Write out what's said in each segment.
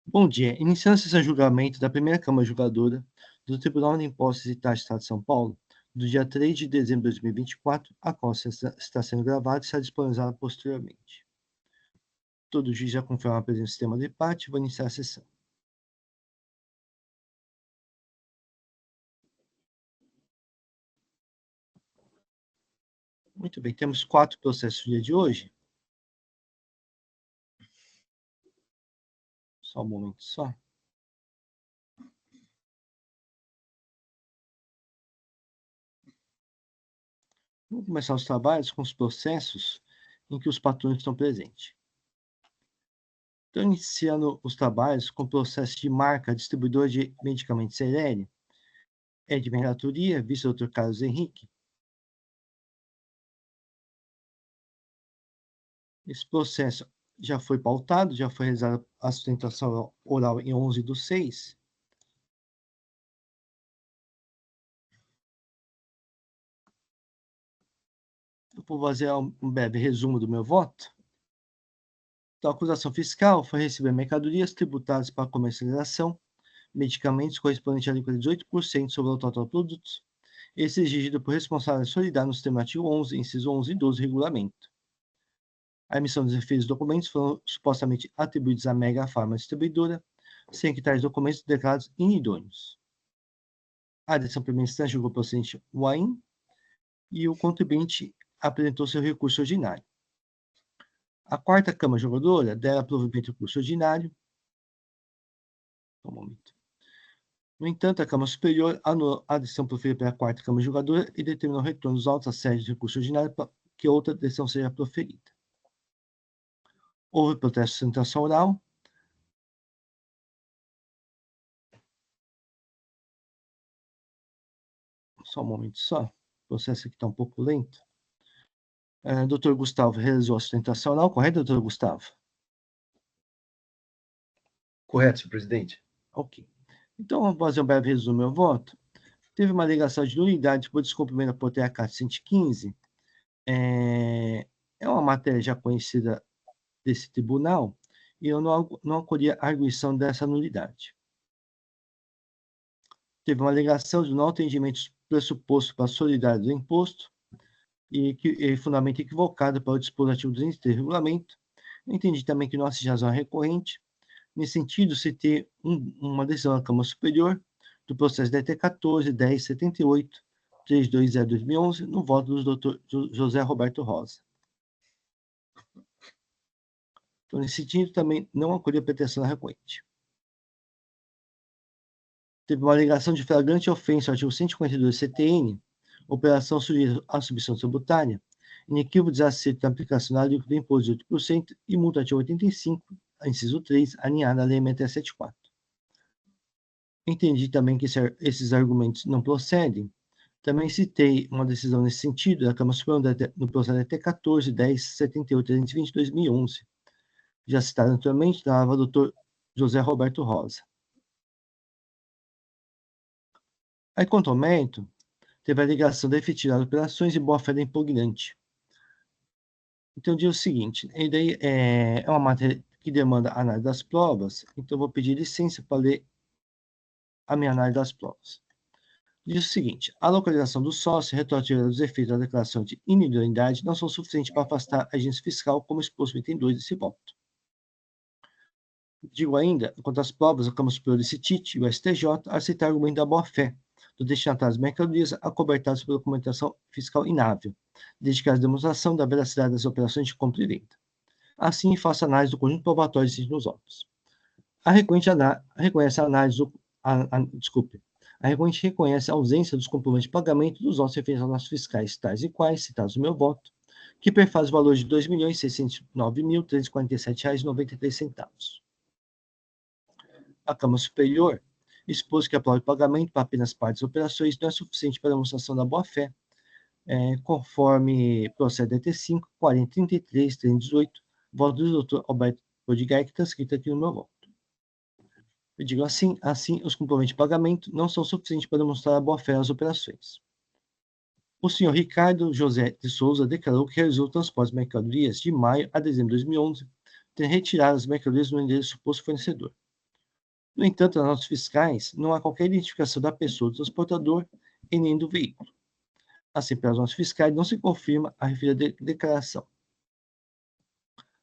Bom dia. Iniciando a sessão de julgamento da primeira Câmara Julgadora do Tribunal de Impostos e Taxas do Estado de São Paulo, do dia 3 de dezembro de 2024, a qual está sendo gravada e será disponibilizada posteriormente. Todo juiz já confirma a presença do sistema de empate. Vou iniciar a sessão. Muito bem, temos 4 processos no dia de hoje. Só um momento só. Vamos começar os trabalhos com os processos em que os patrões estão presentes. Então, iniciando os trabalhos com o processo de marca distribuidor de medicamentos Serene, é de minha relatoria, vice-doutor Carlos Henrique. Esse processo já foi pautado, já foi realizada a sustentação oral em 11/6. Eu vou fazer um breve resumo do meu voto. Então, a acusação fiscal foi receber mercadorias tributadas para comercialização, medicamentos correspondentes à alíquota de 18% sobre o total de produtos, esse exigido por responsável solidário no sistema artigo 11, inciso 11 e 12 do regulamento. A emissão dos referidos documentos foram supostamente atribuídos à Mega Pharma Distribuidora, sem que tais documentos declarados inidôneos. A decisão primeira instância julgou procedente o AIM e o contribuinte apresentou seu recurso ordinário. A quarta Câmara Julgadora dera provimento ao recurso ordinário. Um momento. No entanto, a Câmara Superior anulou a decisão proferida pela quarta Câmara Julgadora e determinou o retorno dos autos à sede do recurso ordinário para que outra decisão seja proferida. Houve protesto de sustentação oral. Só um momento só. O processo aqui está um pouco lento. Doutor Gustavo realizou a sustentação oral, correto, doutor Gustavo? Correto, senhor presidente. Ok. Então, vamos fazer um breve resumo do meu voto. Teve uma alegação de nulidade por descumprimento da portaria CAT 115. É uma matéria já conhecida desse tribunal e eu não acolhi a arguição dessa nulidade. Teve uma alegação de não atendimento pressuposto para a solidariedade do imposto e fundamento equivocado para o dispositivo 203 do regulamento. Eu entendi também que não assiste razão recorrente. Nesse sentido, citei uma decisão da Câmara Superior do processo DT 14.1078, 320/2011, no voto do Dr. José Roberto Rosa. Então, nesse sentido, também não acolhi a pretensão da recorrente. Teve uma alegação de flagrante ofensa ao artigo 152 do CTN, operação sujeita à substituição tributária, inequívoco desacerto da aplicação da alíquota do imposto de 8% e multa artigo 85, inciso 3, alinhada à Lei 6374. Entendi também que esses argumentos não procedem. Também citei uma decisão nesse sentido da Câmara Superior no processo DT 14.1078/320/2011. Já citado anteriormente, da doutor José Roberto Rosa. Aí, quanto ao mérito, teve a ligação da efetividade de operações e boa-fé da impugnante. Então, eu digo o seguinte, é uma matéria que demanda análise das provas, então eu vou pedir licença para ler a minha análise das provas. Diz o seguinte, a localização do sócio retroativa dos efeitos da declaração de inidoneidade não são suficientes para afastar a agência fiscal, como exposto no item 2 desse voto. Digo ainda, quanto às provas, a Câmara Superior desse TIT e o STJ aceitar o argumento da boa-fé do destinatário das mercadorias acobertadas pela documentação fiscal inábil, desde que a demonstração da veracidade das operações de compra e venda. Assim, faço análise do conjunto probatório existente nos autos. A recorrente reconhece a análise a recorrente reconhece a ausência dos comprovantes de pagamento dos autos referentes aos nossos fiscais, tais e quais, citados no meu voto, que perfaz o valor de R$ 2.609.347,93. A Câmara Superior expôs que a prova de pagamento para apenas partes das operações não é suficiente para a demonstração da boa-fé, conforme processo DT 5, 4033, 318, voto do Dr. Alberto Podigai, que está escrito aqui no meu voto. Eu digo assim, os comprovantes de pagamento não são suficientes para demonstrar a boa-fé das operações. O senhor Ricardo José de Souza declarou que realizou o transporte de mercadorias de maio a dezembro de 2011, tendo retirado as mercadorias do endereço do suposto fornecedor. No entanto, nas notas fiscais, não há qualquer identificação da pessoa do transportador e nem do veículo. Assim, pelas notas fiscais, não se confirma a referida declaração.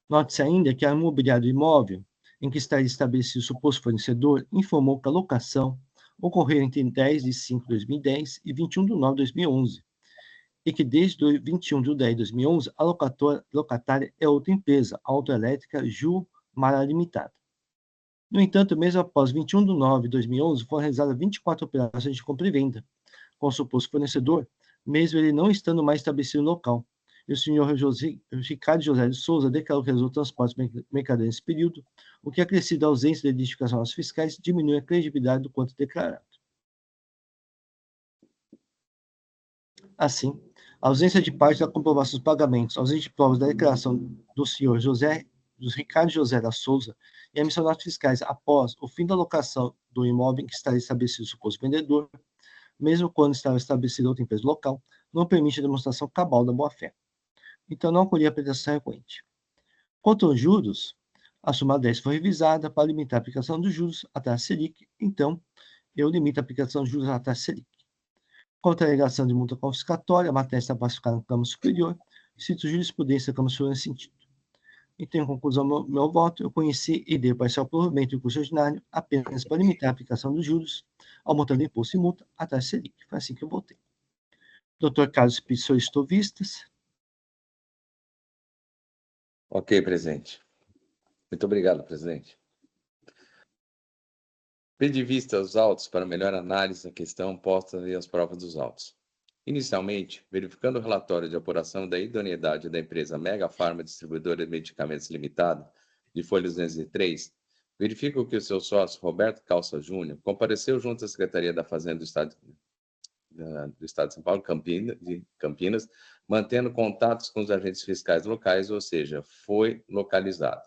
Note-se ainda que a imobiliária do imóvel em que estaria estabelecido o suposto fornecedor informou que a locação ocorreu entre 10 de 5 de 2010 e 21 de 9 de 2011, e que desde 21 de 10 de 2011 a locatária é outra empresa, a Autoelétrica Ju Mara Limitada. No entanto, mesmo após 21 de 9 de 2011, foram realizadas 24 operações de compra e venda com o suposto fornecedor, mesmo ele não estando mais estabelecido no local. E o senhor Ricardo José de Souza declarou que realizou transportes mercadorias nesse período, o que acrescido à ausência de identificação aos fiscais diminui a credibilidade do quanto declarado. Assim, a ausência de parte da comprovação dos pagamentos, a ausência de provas da declaração do senhor Ricardo José da Souza e a emissão de notas fiscais após o fim da locação do imóvel em que estaria estabelecido o suposto vendedor, mesmo quando estava estabelecida outra empresa local, não permite a demonstração cabal da boa-fé. Então, não acolhi a pretensão recorrente. Quanto aos juros, a súmula 10 foi revisada para limitar a aplicação dos juros à taxa Selic, então, eu limito a aplicação dos juros à taxa Selic. Quanto à alegação de multa confiscatória, a matéria está pacificada na Câmara Superior, cito jurisprudência da Câmara Superior nesse sentido. Então, em conclusão do meu voto, eu conheci e dei parcial provimento do curso ordinário apenas para limitar a aplicação dos juros ao montante do imposto e multa à taxa Selic. Foi assim que eu votei. Dr. Carlos Pinto, solicitou vistas. Ok, presidente. Muito obrigado, presidente. Pedi vista aos autos para melhor análise da questão posta e as provas dos autos. Inicialmente, verificando o relatório de apuração da idoneidade da empresa Mega Pharma Distribuidora de Medicamentos Limitada, de folha 203, verifico que o seu sócio, Roberto Calça Júnior, compareceu junto à Secretaria da Fazenda do Estado de São Paulo, Campinas, mantendo contatos com os agentes fiscais locais, ou seja, foi localizado.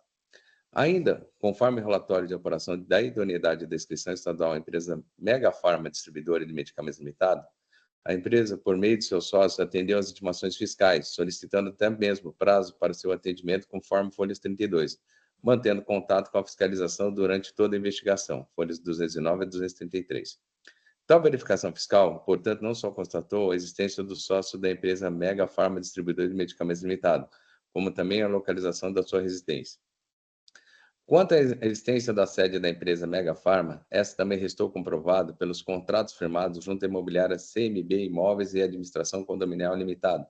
Ainda, conforme o relatório de apuração da idoneidade da descrição estadual à empresa Mega Pharma Distribuidora de Medicamentos Limitada, a empresa, por meio de seus sócios, atendeu às intimações fiscais, solicitando até mesmo prazo para seu atendimento, conforme folhas 32, mantendo contato com a fiscalização durante toda a investigação, folhas 209 a 233. Tal verificação fiscal, portanto, não só constatou a existência do sócio da empresa Mega Pharma Distribuidora de Medicamentos Limitada, como também a localização da sua residência. Quanto à existência da sede da empresa Mega Pharma, essa também restou comprovada pelos contratos firmados junto à imobiliária CMB Imóveis e Administração Condominial Limitada,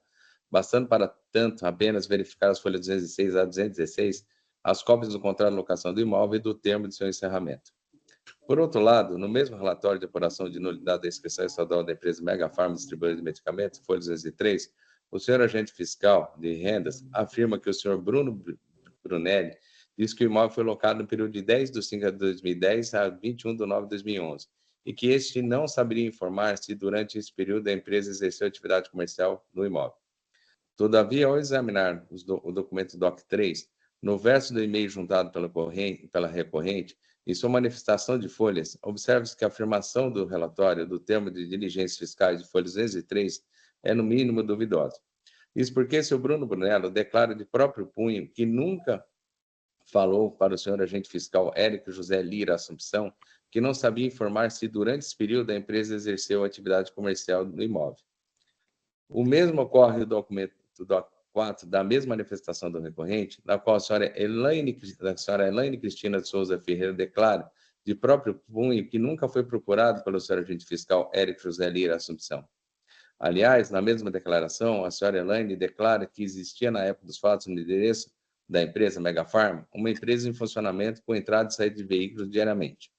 bastando para tanto apenas verificar as folhas 206 a 216, as cópias do contrato de locação do imóvel e do termo de seu encerramento. Por outro lado, no mesmo relatório de apuração de nulidade da inscrição estadual da empresa Mega Pharma Distribuidora de Medicamentos, folha 203, o senhor agente fiscal de rendas afirma que o senhor Bruno Brunelli diz que o imóvel foi locado no período de 10 de 5 de 2010 a 21 de 9 de 2011 e que este não saberia informar se durante esse período a empresa exerceu atividade comercial no imóvel. Todavia, ao examinar o documento DOC 3, no verso do e-mail juntado pela recorrente, em sua manifestação de folhas, observa-se que a afirmação do relatório do termo de diligências fiscais de folhas 203 é no mínimo duvidosa. Isso porque seu Bruno Brunello declara de próprio punho que nunca falou para o senhor agente fiscal Érico José Lira Assumpção que não sabia informar se durante esse período a empresa exerceu atividade comercial no imóvel. O mesmo ocorre no documento do DOC 4 da mesma manifestação do recorrente, na qual a senhora Elaine Cristina de Souza Ferreira declara de próprio punho que nunca foi procurado pelo senhor agente fiscal Érico José Lira Assumpção. Aliás, na mesma declaração, a senhora Elaine declara que existia na época dos fatos no endereço da empresa Mega Pharma, uma empresa em funcionamento com entrada e saída de veículos diariamente.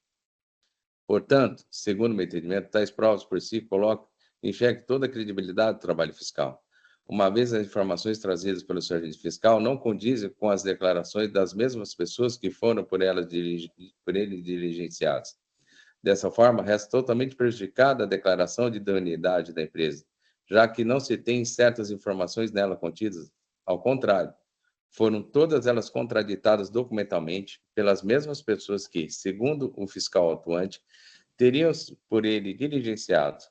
Portanto, segundo o meu entendimento, tais provas por si colocam em xeque toda a credibilidade do trabalho fiscal, uma vez as informações trazidas pelo senhor agente fiscal não condizem com as declarações das mesmas pessoas que foram por ele diligenciadas. Dessa forma, resta totalmente prejudicada a declaração de idoneidade da empresa, já que não se tem certas informações nela contidas. Ao contrário, foram todas elas contraditadas documentalmente pelas mesmas pessoas que, segundo o fiscal atuante, teriam por ele diligenciados.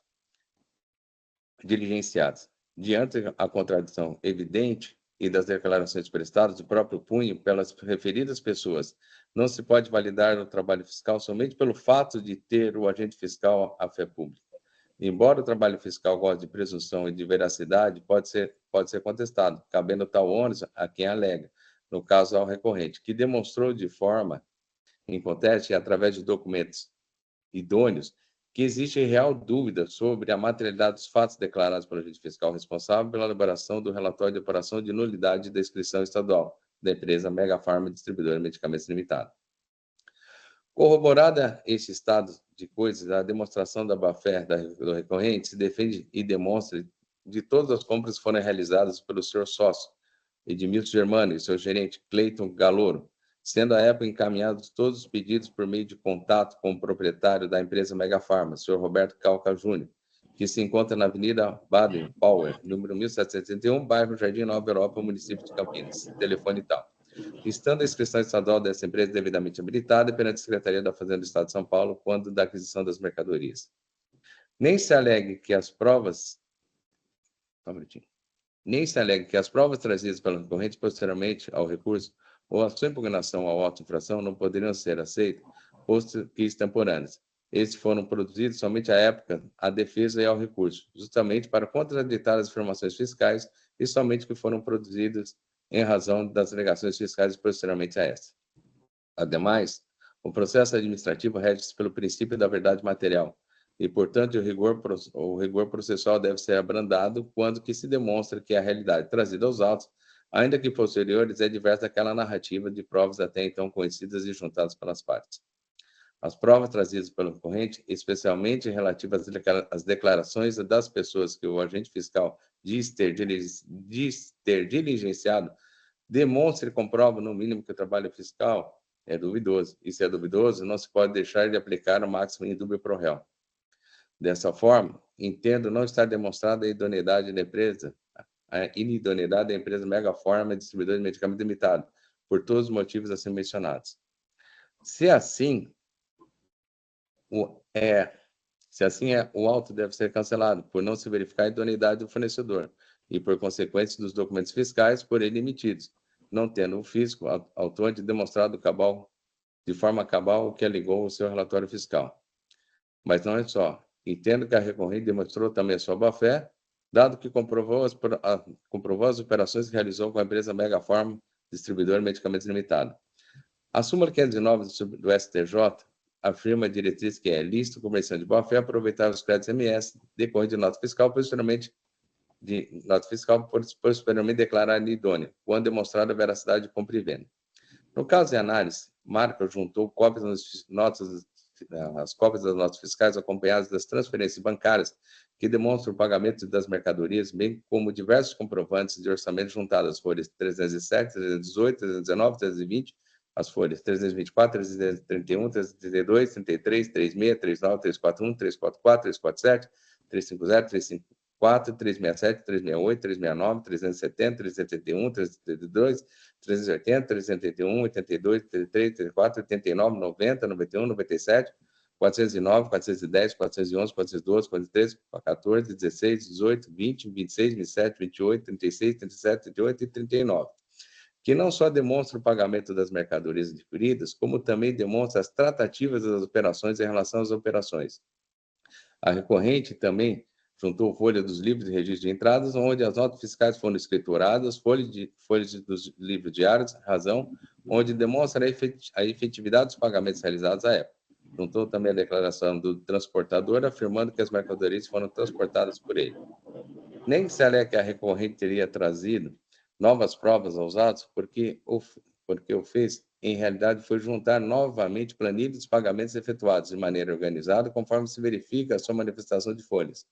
Diante a contradição evidente e das declarações prestadas do próprio punho pelas referidas pessoas, não se pode validar o trabalho fiscal somente pelo fato de ter o agente fiscal a fé pública. Embora o trabalho fiscal goze de presunção e de veracidade, pode ser contestado, cabendo tal ônus a quem alega, no caso ao recorrente, que demonstrou de forma inconteste e através de documentos idôneos que existe real dúvida sobre a materialidade dos fatos declarados pelo agente fiscal responsável pela elaboração do relatório de operação de nulidade da inscrição estadual da empresa Mega Pharma Distribuidora de Medicamentos Limitada. Corroborada esse estado de coisas, a demonstração da boa-fé do recorrente se defende e demonstra de todas as compras que foram realizadas pelo seu sócio, Edmilson Germano, e seu gerente, Cleiton Galouro, sendo à época encaminhados todos os pedidos por meio de contato com o proprietário da empresa Mega Pharma, senhor Roberto Calca Júnior, que se encontra na Avenida Baden Powell, número 1771, bairro Jardim Nova Europa, município de Campinas. Telefone e tal. Estando a inscrição estadual dessa empresa devidamente habilitada perante a Secretaria da Fazenda do Estado de São Paulo, quando da aquisição das mercadorias. Nem se alegue que as provas trazidas pelo recorrente posteriormente ao recurso ou a sua impugnação ao auto de infração não poderiam ser aceitas, posto que extemporâneas. Esses foram produzidos somente à época à defesa e ao recurso, justamente para contraditar as informações fiscais e somente que foram produzidos em razão das alegações fiscais posteriormente a esta. Ademais, o processo administrativo rege-se pelo princípio da verdade material e, portanto, o rigor processual deve ser abrandado quando que se demonstra que a realidade trazida aos autos, ainda que posteriores, é diversa daquela narrativa de provas até então conhecidas e juntadas pelas partes. As provas trazidas pelo recorrente, especialmente relativas às declarações das pessoas que o agente fiscal diz ter diligenciado, demonstra e comprova, no mínimo, que o trabalho fiscal é duvidoso. E se é duvidoso, não se pode deixar de aplicar o máximo in dubio pro réu. Dessa forma, entendo não estar demonstrada a inidoneidade da empresa Mega Pharma Distribuidora de Medicamentos Limitada, por todos os motivos assim mencionados. Se assim o auto deve ser cancelado, por não se verificar a idoneidade do fornecedor e, por consequência, dos documentos fiscais por ele emitidos, não tendo o fisco autuante demonstrado de forma cabal o que alegou o seu relatório fiscal. Mas não é só. Entendo que a recorrente demonstrou também a sua boa-fé, dado que comprovou as operações que realizou com a empresa Mega Pharma Distribuidora de Medicamentos Limitada. A súmula 509 do STJ afirma a diretriz que é lícito comerciante de boa-fé aproveitar os créditos MS decorrente de nota fiscal, posteriormente declarada idônea, quando demonstrada a veracidade de compra e venda. No caso de análise, Marco juntou as cópias das notas fiscais acompanhadas das transferências bancárias que demonstram o pagamento das mercadorias, bem como diversos comprovantes de orçamento juntados às folhas 307, 318, 319, 320, as folhas 324, 331, 332, 33, 36, 39, 341, 344, 347, 350, 354, 367, 368, 369, 370, 371, 372, 380, 381, 82, 83, 84, 89, 90, 91, 97, 409, 410, 411, 412, 413, 14, 16, 18, 20, 26, 27, 28, 36, 37, 38 e 39, que não só demonstra o pagamento das mercadorias adquiridas, como também demonstra as tratativas das operações em relação às operações. A recorrente também juntou folha dos livros de registro de entradas, onde as notas fiscais foram escrituradas, folhas dos livros diários, razão, onde demonstra a efetividade dos pagamentos realizados à época. Juntou também a declaração do transportador, afirmando que as mercadorias foram transportadas por ele. Nem se alega que a recorrente teria trazido novas provas aos autos, porque o fez, em realidade, foi juntar novamente planilhas dos pagamentos efetuados de maneira organizada, conforme se verifica a sua manifestação de folhas.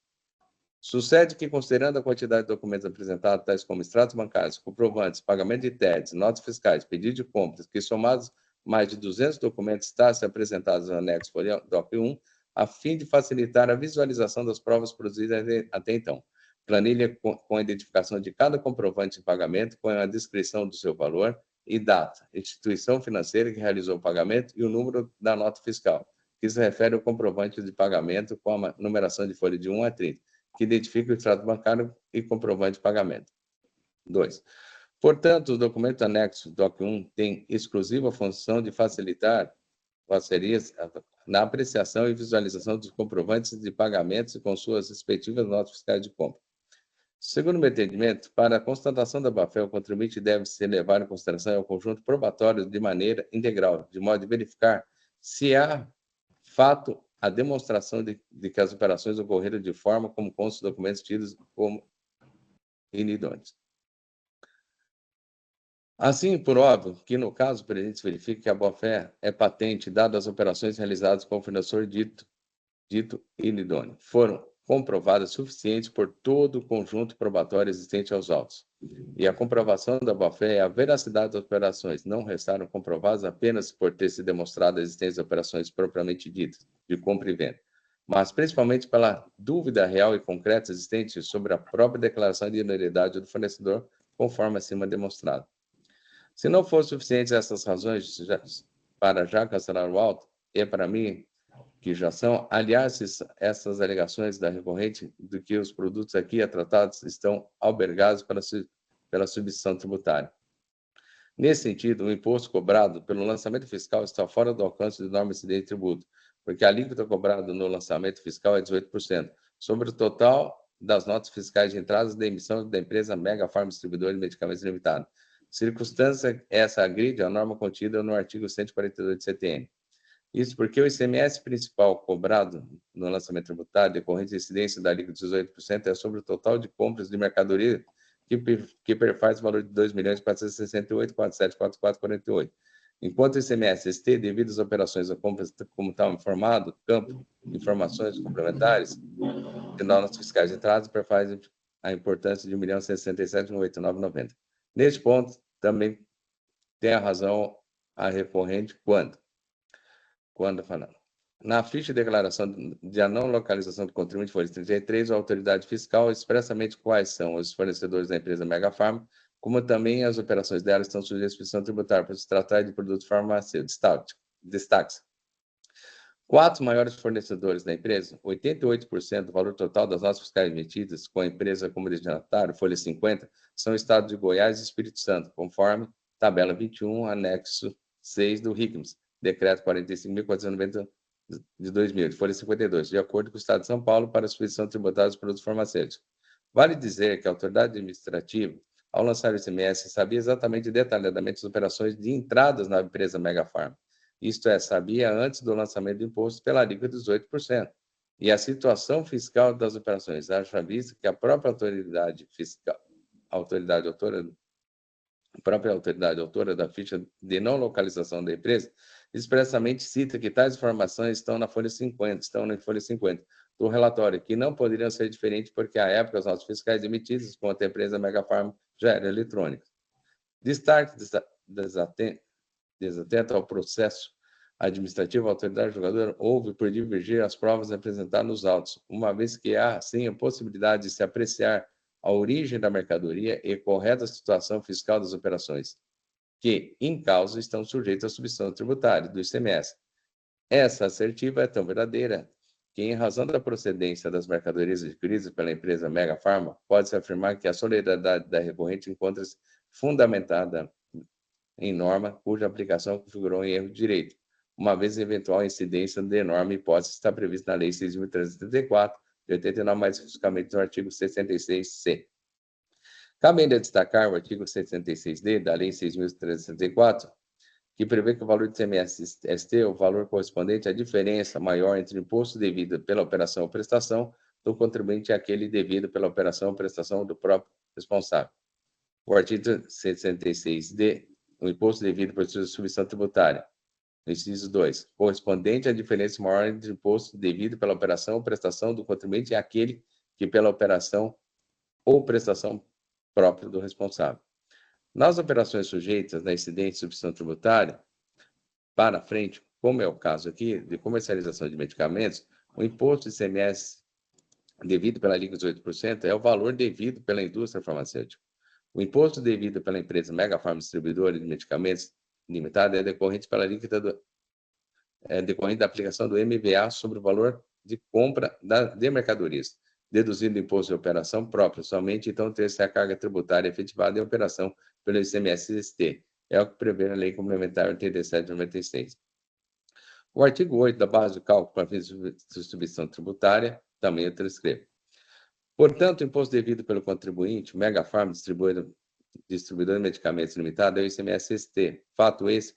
Sucede que, considerando a quantidade de documentos apresentados, tais como extratos bancários, comprovantes, pagamento de TEDs, notas fiscais, pedido de compras, que somados mais de 200 documentos está-se apresentados no anexo DOC 1, a fim de facilitar a visualização das provas produzidas até então. planilha com a identificação de cada comprovante de pagamento, com a descrição do seu valor e data, instituição financeira que realizou o pagamento e o número da nota fiscal, que se refere ao comprovante de pagamento com a numeração de folha de 1 a 30, que identifica o extrato bancário e comprovante de pagamento. 2. Portanto, o documento anexo DOC 1 tem exclusiva função de facilitar parcerias na apreciação e visualização dos comprovantes de pagamentos com suas respectivas notas fiscais de compra. Segundo o meu entendimento, para a constatação da boa-fé, o contribuinte deve ser levado em consideração o conjunto probatório de maneira integral, de modo a verificar se há fato a demonstração de que as operações ocorreram de forma como constam os documentos tidos como inidôneos. Assim, por óbvio, que no caso o presidente verifica que a boa-fé é patente, dadas as operações realizadas com o fornecedor dito inidôneo, foram comprovadas suficientes por todo o conjunto probatório existente aos autos. E a comprovação da boa-fé é a veracidade das operações, não restaram comprovadas apenas por ter se demonstrado a existência de operações propriamente ditas, de compra e venda, mas principalmente pela dúvida real e concreta existente sobre a própria declaração de idoneidade do fornecedor, conforme acima demonstrado. Se não fossem suficientes essas razões para já cancelar o auto, e para mim, que já são, aliás, essas alegações da recorrente de que os produtos aqui tratados estão albergados pela substituição tributária. Nesse sentido, o imposto cobrado pelo lançamento fiscal está fora do alcance de norma incidente de tributo, porque a alíquota cobrada no lançamento fiscal é 18%, sobre o total das notas fiscais de entradas da emissão da empresa Mega Farm Distribuidora de Medicamentos Limitada. Circunstância essa agride a norma contida no artigo 142 do CTN. Isso porque o ICMS principal cobrado no lançamento tributário, decorrente da incidência da alíquota de 18%, é sobre o total de compras de mercadoria que perfaz o valor de R$ 2.468.474448. Enquanto o ICMS ST, devido às operações ou compras como tal informado, campo, informações complementares, de normas fiscais de entrada, perfaz a importância de R$ 1.167.089,90. Neste ponto, também tem a razão a recorrente quando falando. Na ficha de declaração de a não localização do contribuinte folha 33, a autoridade fiscal expressamente quais são os fornecedores da empresa Megafarm, como também as operações dela estão sujeitas à inspeção tributária por se tratar de produtos farmacêuticos. Destaque-se. 4 maiores fornecedores da empresa, 88% do valor total das notas fiscais emitidas com a empresa como destinatário, folha 50, são o estado de Goiás e Espírito Santo, conforme tabela 21, anexo 6 do RICMS, decreto 45.490 de 2000, folha 52, de acordo com o Estado de São Paulo para a substituição tributária dos produtos farmacêuticos. Vale dizer que a autoridade administrativa, ao lançar o ICMS, sabia exatamente e detalhadamente as operações de entradas na empresa Megafarm. Isto é, sabia antes do lançamento do imposto pela alíquota de 18%. E a situação fiscal das operações, haja vista que a própria autoridade fiscal, a própria autoridade autora da ficha de não localização da empresa, expressamente cita que tais informações estão na folha 50 do relatório, que não poderiam ser diferentes porque, à época, as notas fiscais emitidas contra a empresa Megafarm já eram eletrônicas. Destaque desatento ao processo administrativo, a autoridade julgadora houve por divergir as provas apresentadas nos autos, uma vez que há, sim, a possibilidade de se apreciar a origem da mercadoria e correta situação fiscal das operações, que, em causa, estão sujeitas à substituição tributária do ICMS. Essa assertiva é tão verdadeira que, em razão da procedência das mercadorias adquiridas pela empresa Megafarma, pode-se afirmar que a solidariedade da recorrente encontra-se fundamentada em norma cuja aplicação configurou em erro de direito, uma vez eventual incidência de norma e hipótese está prevista na Lei 6.334, de 89, mais especificamente no artigo 66C. Cabe ainda destacar o artigo 66D da Lei 6.364, que prevê que o valor do ICMS-ST é o valor correspondente à diferença maior entre o imposto devido pela operação ou prestação do contribuinte e aquele devido pela operação ou prestação do próprio responsável. O artigo 66D, o imposto devido por substituição tributária. No inciso 2, correspondente à diferença maior entre o imposto devido pela operação ou prestação do contribuinte e aquele que pela operação ou prestação própria do responsável. Nas operações sujeitas na incidente de substituição tributária, para frente, como é o caso aqui, de comercialização de medicamentos, o imposto ICMS devido pela alíquota de 18% é o valor devido pela indústria farmacêutica. O imposto devido pela empresa Mega Pharma Distribuidora de Medicamentos Limitada é decorrente decorrente da aplicação do MVA sobre o valor de compra de mercadorias, deduzindo o imposto de operação próprio somente, então ter-se a carga tributária efetivada em operação pelo ICMS-ST. É o que prevê a Lei Complementar 87 de 96. O artigo 8 da base de cálculo para fins de distribuição tributária também eu transcrevo. Portanto, o imposto devido pelo contribuinte, Mega Pharma Distribuidor de Medicamentos Limitada, é o ICMS-ST. Fato esse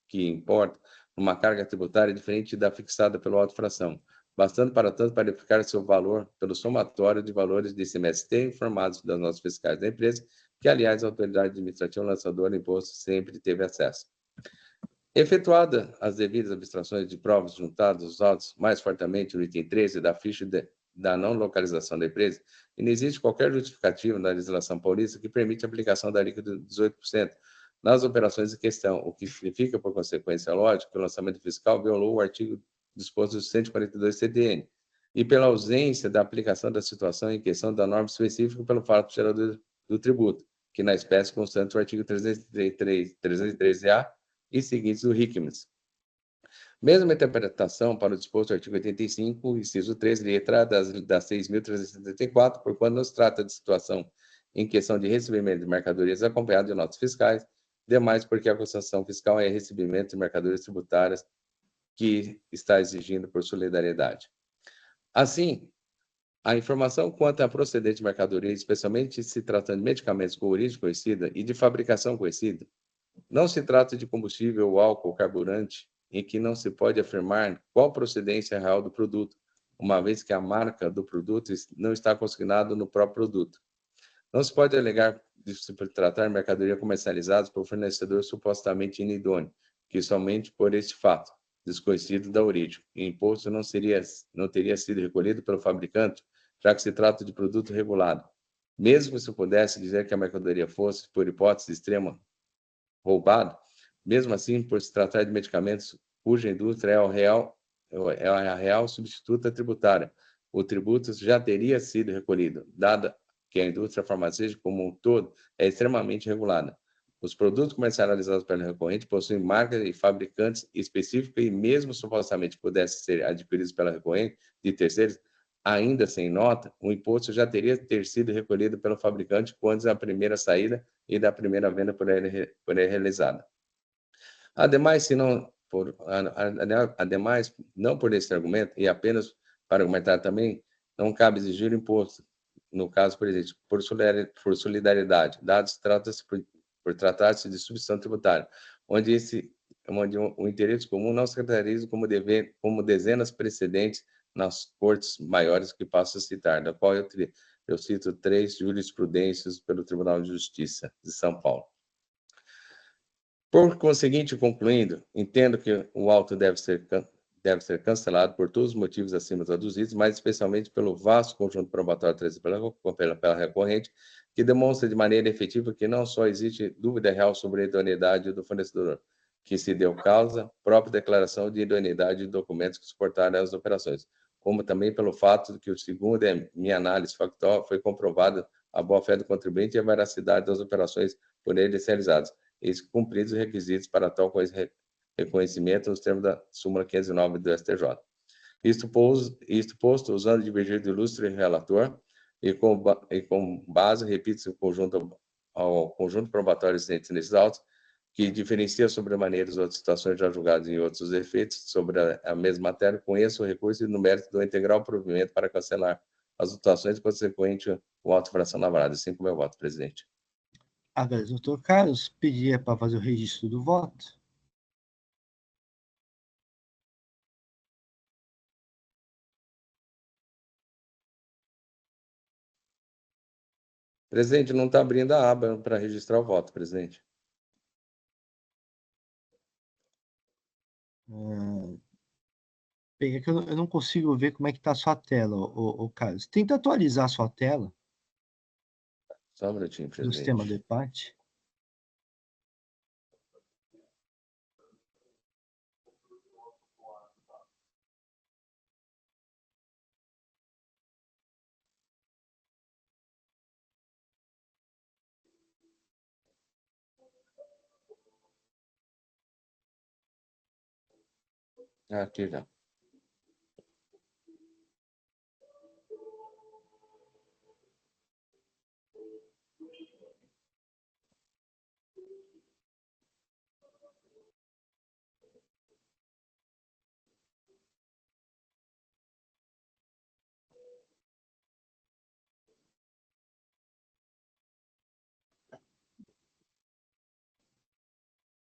que importa uma carga tributária diferente da fixada pelo auto-fração, bastando para tanto para verificar seu valor pelo somatório de valores de ICMS-ST informados das notas fiscais da empresa, que, aliás, a autoridade administrativa lançadora do imposto sempre teve acesso. Efetuada as devidas abstrações de provas juntadas aos autos, mais fortemente no item 13 da ficha da não localização da empresa, e não existe qualquer justificativa na legislação paulista que permite a aplicação da alíquota de 18% nas operações em questão, o que significa, por consequência lógica, que o lançamento fiscal violou o artigo disposto do 142 CTN, e pela ausência da aplicação da situação em questão da norma específica pelo fato gerador do tributo, que na espécie constante o artigo 313-A e seguintes do Hickmans. Mesma interpretação para o disposto do artigo 85, inciso 3, letra das 6.374, por quando não se trata de situação em questão de recebimento de mercadorias acompanhado de notas fiscais, demais porque a constituição fiscal é recebimento de mercadorias tributárias que está exigindo por solidariedade. Assim, a informação quanto à procedente de mercadoria, especialmente se tratando de medicamentos com origem conhecida e de fabricação conhecida, não se trata de combustível, álcool, carburante, em que não se pode afirmar qual procedência real do produto, uma vez que a marca do produto não está consignada no próprio produto. Não se pode alegar de se tratar de mercadoria comercializada por fornecedor supostamente inidôneo, que somente por este fato, desconhecido da origem, o imposto não teria sido recolhido pelo fabricante, já que se trata de produto regulado. Mesmo se pudesse dizer que a mercadoria fosse, por hipótese extrema, roubado, mesmo assim, por se tratar de medicamentos cuja indústria é a real substituta tributária, o tributo já teria sido recolhido, dada que a indústria farmacêutica como um todo é extremamente regulada. Os produtos comercializados pela recorrente possuem marcas e fabricantes específicos e mesmo supostamente pudessem ser adquiridos pela recorrente de terceiros, ainda sem nota, o imposto já teria sido recolhido pelo fabricante quando a primeira saída e da primeira venda por ele realizada. Ademais, não por esse argumento, e apenas para argumentar também, não cabe exigir o imposto, no caso, por exemplo, por solidariedade, dados trata-se por tratar-se de substituição tributária, onde o interesse comum não se caracteriza como dezenas precedentes nas cortes maiores que passo a citar, da qual eu cito 3 jurisprudências pelo Tribunal de Justiça de São Paulo. Por conseguinte, concluindo, entendo que o auto deve ser cancelado por todos os motivos acima traduzidos, mas especialmente pelo vasto conjunto probatório trazido pela recorrente, que demonstra de maneira efetiva que não só existe dúvida real sobre a idoneidade do fornecedor, que se deu causa, própria declaração de idoneidade de documentos que suportaram as operações, como também pelo fato de que, segundo a minha análise factual, foi comprovada a boa-fé do contribuinte e a veracidade das operações por ele realizadas, eis cumpridos os requisitos para tal reconhecimento nos termos da súmula 509 do STJ. Isto posto, usando divergir do ilustre relator, e com base, repito-se, ao conjunto probatório existente nesses autos, que diferencia sobremaneira as outras situações já julgadas em outros efeitos sobre a mesma matéria, conheço o recurso e no mérito do integral provimento para cancelar as atuações e, consequente, o auto-fração lavrada. Assim como eu voto, presidente. Agradeço, doutor Carlos. Pedia para fazer o registro do voto. Presidente, não está abrindo a aba para registrar o voto, presidente. É que eu não consigo ver como é que está a sua tela, o Carlos. Tenta atualizar a sua tela Só um minutinho, do sistema presidente. de debate. Aqui já.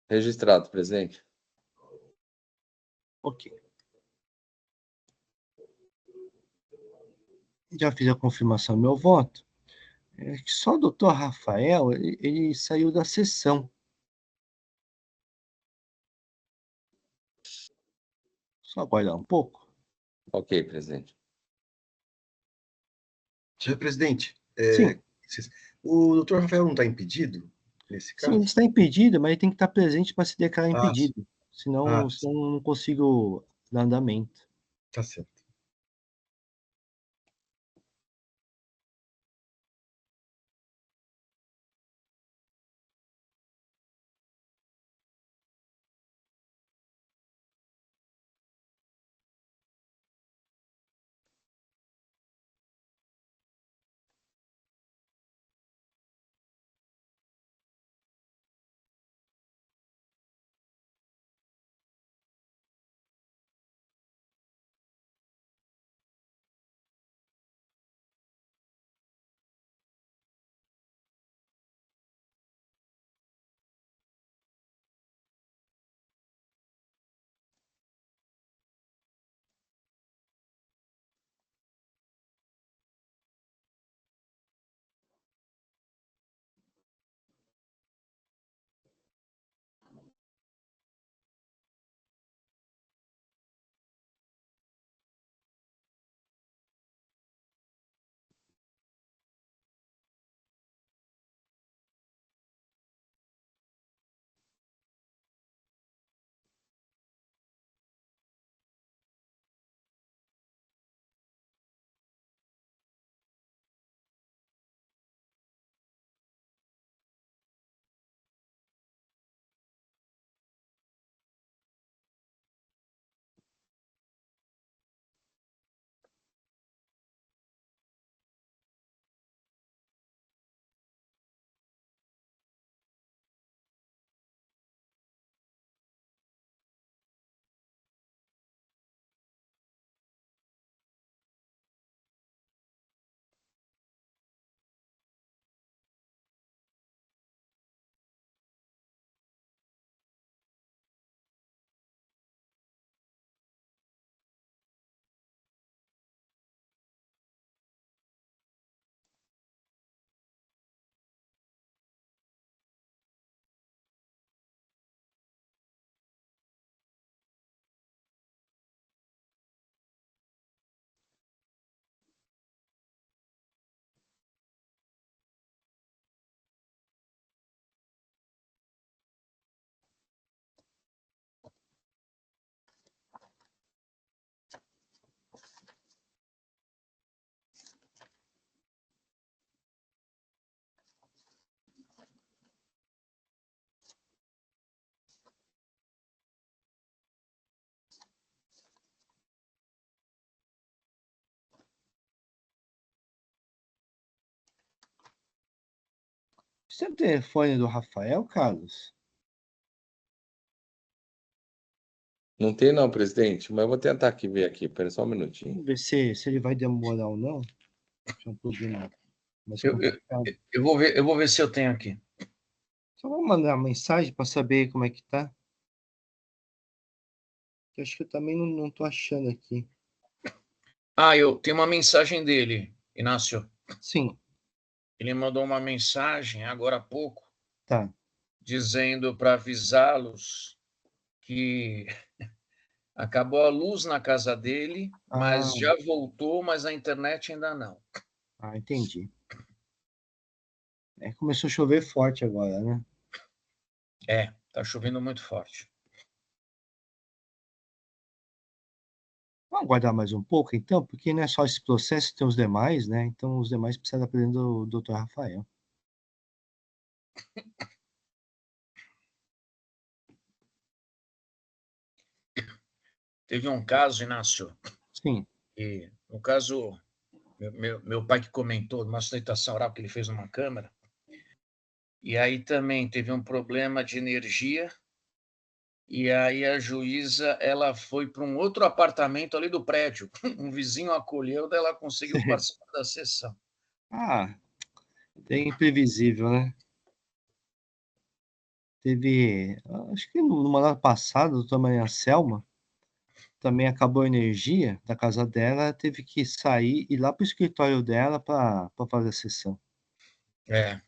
Registrado, presidente. Ok. Já fiz a confirmação do meu voto. É que só o doutor Rafael, ele saiu da sessão. Só aguardar um pouco. Ok, presidente. Senhor presidente, Sim, o doutor Rafael não está impedido nesse sim, ele caso? está impedido, mas ele tem que estar presente para se declarar Ah, impedido. Senão, sim, senão eu não consigo dar andamento. tá certo. Você tem o telefone do Rafael, Carlos? Não tem não, presidente, mas eu vou tentar aqui ver aqui. Espera só um minutinho. Vamos ver se ele vai demorar ou não. É um problema mais Eu, eu, complicado. eu vou ver se eu tenho aqui. Só vou mandar uma mensagem para saber como é que tá. Que eu acho que eu também não tô achando aqui. Ah, eu tenho uma mensagem dele, Inácio. Sim, Ele mandou uma mensagem agora há pouco, tá. dizendo para avisá-los que acabou a luz na casa dele, Ah, mas já voltou, mas a internet ainda não. entendi. É, começou a chover forte agora, né? É, tá chovendo muito forte. Vamos aguardar mais um pouco, então, porque não é só esse processo, tem os demais, né? Então, os demais precisam da presença do Dr. Rafael. teve um caso, Inácio, Sim. e no caso, meu pai que comentou uma sustentação oral que ele fez numa câmara, e aí também teve um problema de energia, e aí a juíza ela foi para um outro apartamento ali do prédio. Um vizinho acolheu, daí ela conseguiu participar da sessão. Ah, é imprevisível, né? Teve, acho que no mandato passado, a doutora Maria Selma, também acabou a energia da casa dela, teve que sair e ir lá para o escritório dela para fazer a sessão. É.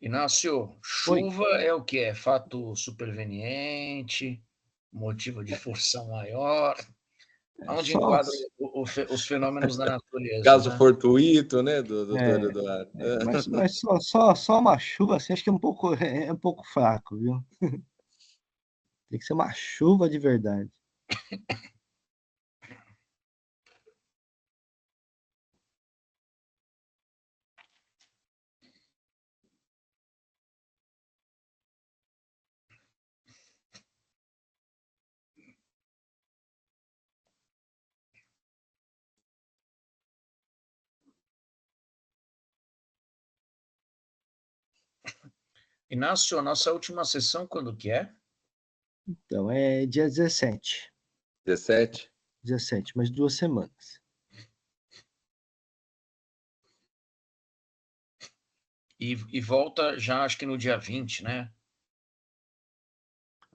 Inácio, Oi. chuva é o que? É fato superveniente, motivo de força maior, onde Só, enquadra os fenômenos da natureza, Caso né? fortuito, né, do doutor é, Eduardo? mas só uma chuva, assim, acho que é um pouco fraco, viu? Tem que ser uma chuva de verdade. Inácio, a nossa última sessão, quando que é? Então, é dia 17. 17? 17, mais 2 semanas. E volta já, acho que no dia 20, né?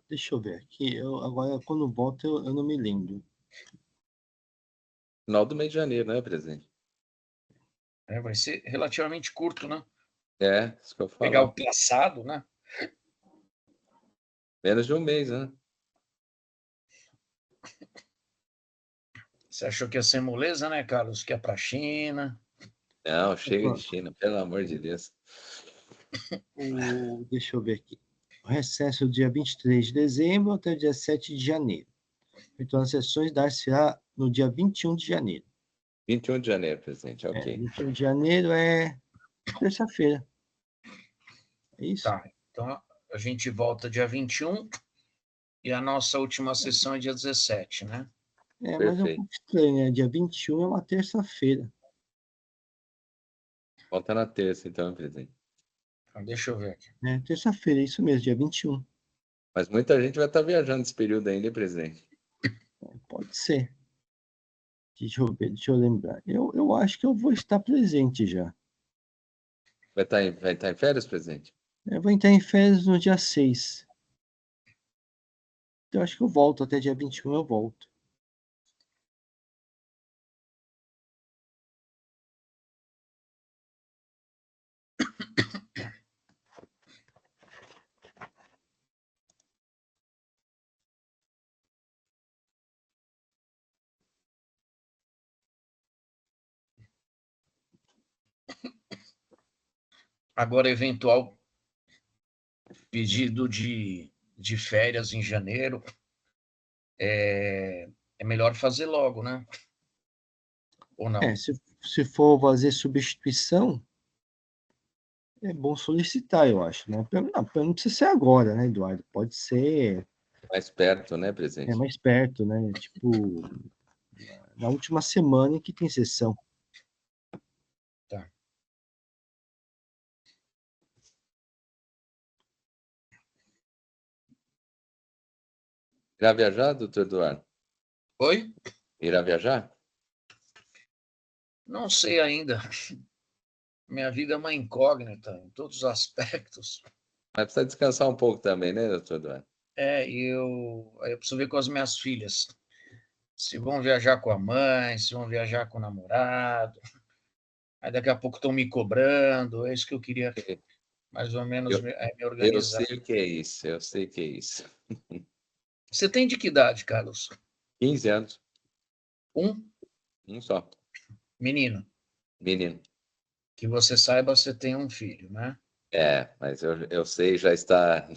Deixa eu ver aqui. Agora, quando volta, eu não me lembro. Final do mês de janeiro, né, presidente? É, vai ser relativamente curto, né? É, isso que eu Pegar o falar. traçado, né? Menos de um mês, né? Você achou que ia ser moleza, né, Carlos? Que é para a China. Não, chega de China, pelo amor de Deus. Deixa eu ver aqui. O recesso do dia 23 de dezembro até o dia 7 de janeiro. Então, as sessões dar-se-á no dia 21 de janeiro. 21 de janeiro, presidente, ok. 21 de janeiro é terça-feira. É isso? Tá. Então a gente volta dia 21 e a nossa última sessão é dia 17, né? Mas é um Perfeito. pouco estranho, né? Dia 21 é uma terça-feira. Volta na terça, então, presidente. Então, deixa eu ver aqui. Terça-feira, isso mesmo, dia 21. Mas muita gente vai estar viajando nesse período ainda, hein, presidente? Pode ser. Deixa eu ver, deixa eu lembrar. Eu acho que eu vou estar presente já. Vai estar em férias, presidente? Eu vou entrar em férias no dia 6. Então, eu acho que eu volto até dia 21, eu volto. Agora, eventual pedido de férias em janeiro, é melhor fazer logo, né? Ou não? Se for fazer substituição, é bom solicitar, eu acho, né? Não precisa ser agora, né, Eduardo? Pode ser Mais perto, né, presidente? mais perto, né? Tipo, na última semana em que tem sessão. Tá. Irá viajar, doutor Eduardo? Oi? Irá viajar? Não sei ainda. minha vida é uma incógnita em todos os aspectos. Mas precisa descansar um pouco também, né, doutor Eduardo? Eu preciso ver com as minhas filhas. Se vão viajar com a mãe, se vão viajar com o namorado. Aí daqui a pouco estão me cobrando. É isso que eu queria mais ou menos me Eu organizar. sei que é isso, eu sei que é isso. Você tem de que idade, Carlos? 15 anos, Um um só, menino. menino. Que você saiba, você tem um filho, né? Mas eu sei, já está.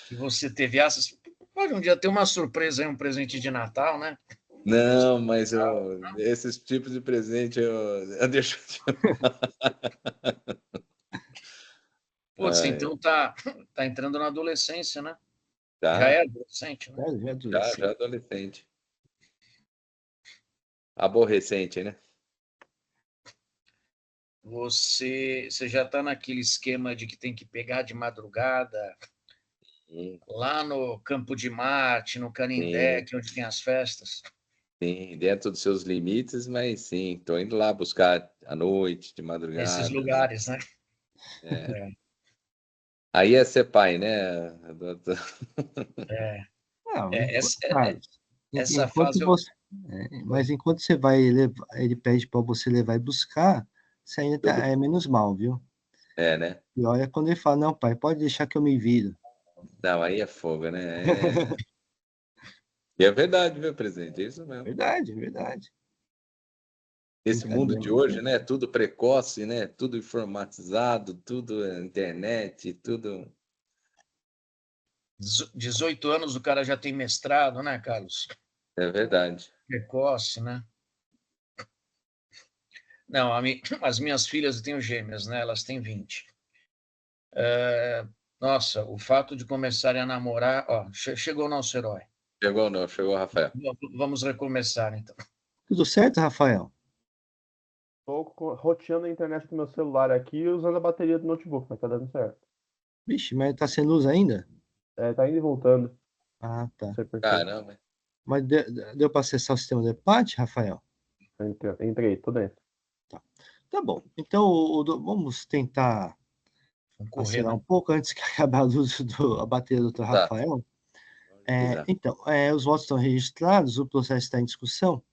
Que você teve essas. Pode um dia ter uma surpresa aí, um presente de Natal, né? Não, mas esses tipos de presente eu deixo de. Putz, Ai, então tá entrando na adolescência, né? Já tá, é adolescente, né? Já já adolescente. adolescente. Aborrecente, né? Você já está naquele esquema de que tem que pegar de madrugada Sim, lá no Campo de Marte, no Canindé, sim, que é onde tem as festas. sim, dentro dos seus limites, mas sim, estou indo lá buscar à noite, de Nesses madrugada, né? lugares, né? É. Aí é ser pai, né, doutor? Não, Essa, Carlos, essa enquanto fase eu. você, mas enquanto você vai levar, ele pede para você levar e buscar, você ainda é menos mal, viu? Né? E olha quando ele fala, não, pai, pode deixar que eu me viro. Não, aí é fogo, né? E é verdade, viu, presidente? É isso mesmo. Verdade, verdade. Esse mundo Brincadeira, de mas hoje, né? Tudo precoce, né? Tudo informatizado, tudo internet, tudo. 18 anos o cara já tem mestrado, né, Carlos? É verdade. Precoce, né? Não, as minhas filhas, eu tenho gêmeas, né? Elas têm 20. Nossa, o fato de começarem a namorar. Ó, chegou o nosso herói. Chegou não? Chegou o Rafael. Vamos recomeçar, então. tudo certo, Rafael? Tô roteando a internet do meu celular aqui e usando a bateria do notebook, mas tá dando certo. Vixe, mas tá sem luz ainda? Tá indo e voltando, Ah, não tá. sei por quê. Caramba. Mas deu para acessar o sistema de debate, Rafael? Entrei, tô dentro. Tá bom. Então, vamos tentar Vamos correr, acelerar né? um pouco antes que acabe a luz a bateria do Dr. Tá. Rafael. Exato. Então, os votos estão registrados, o processo está em discussão.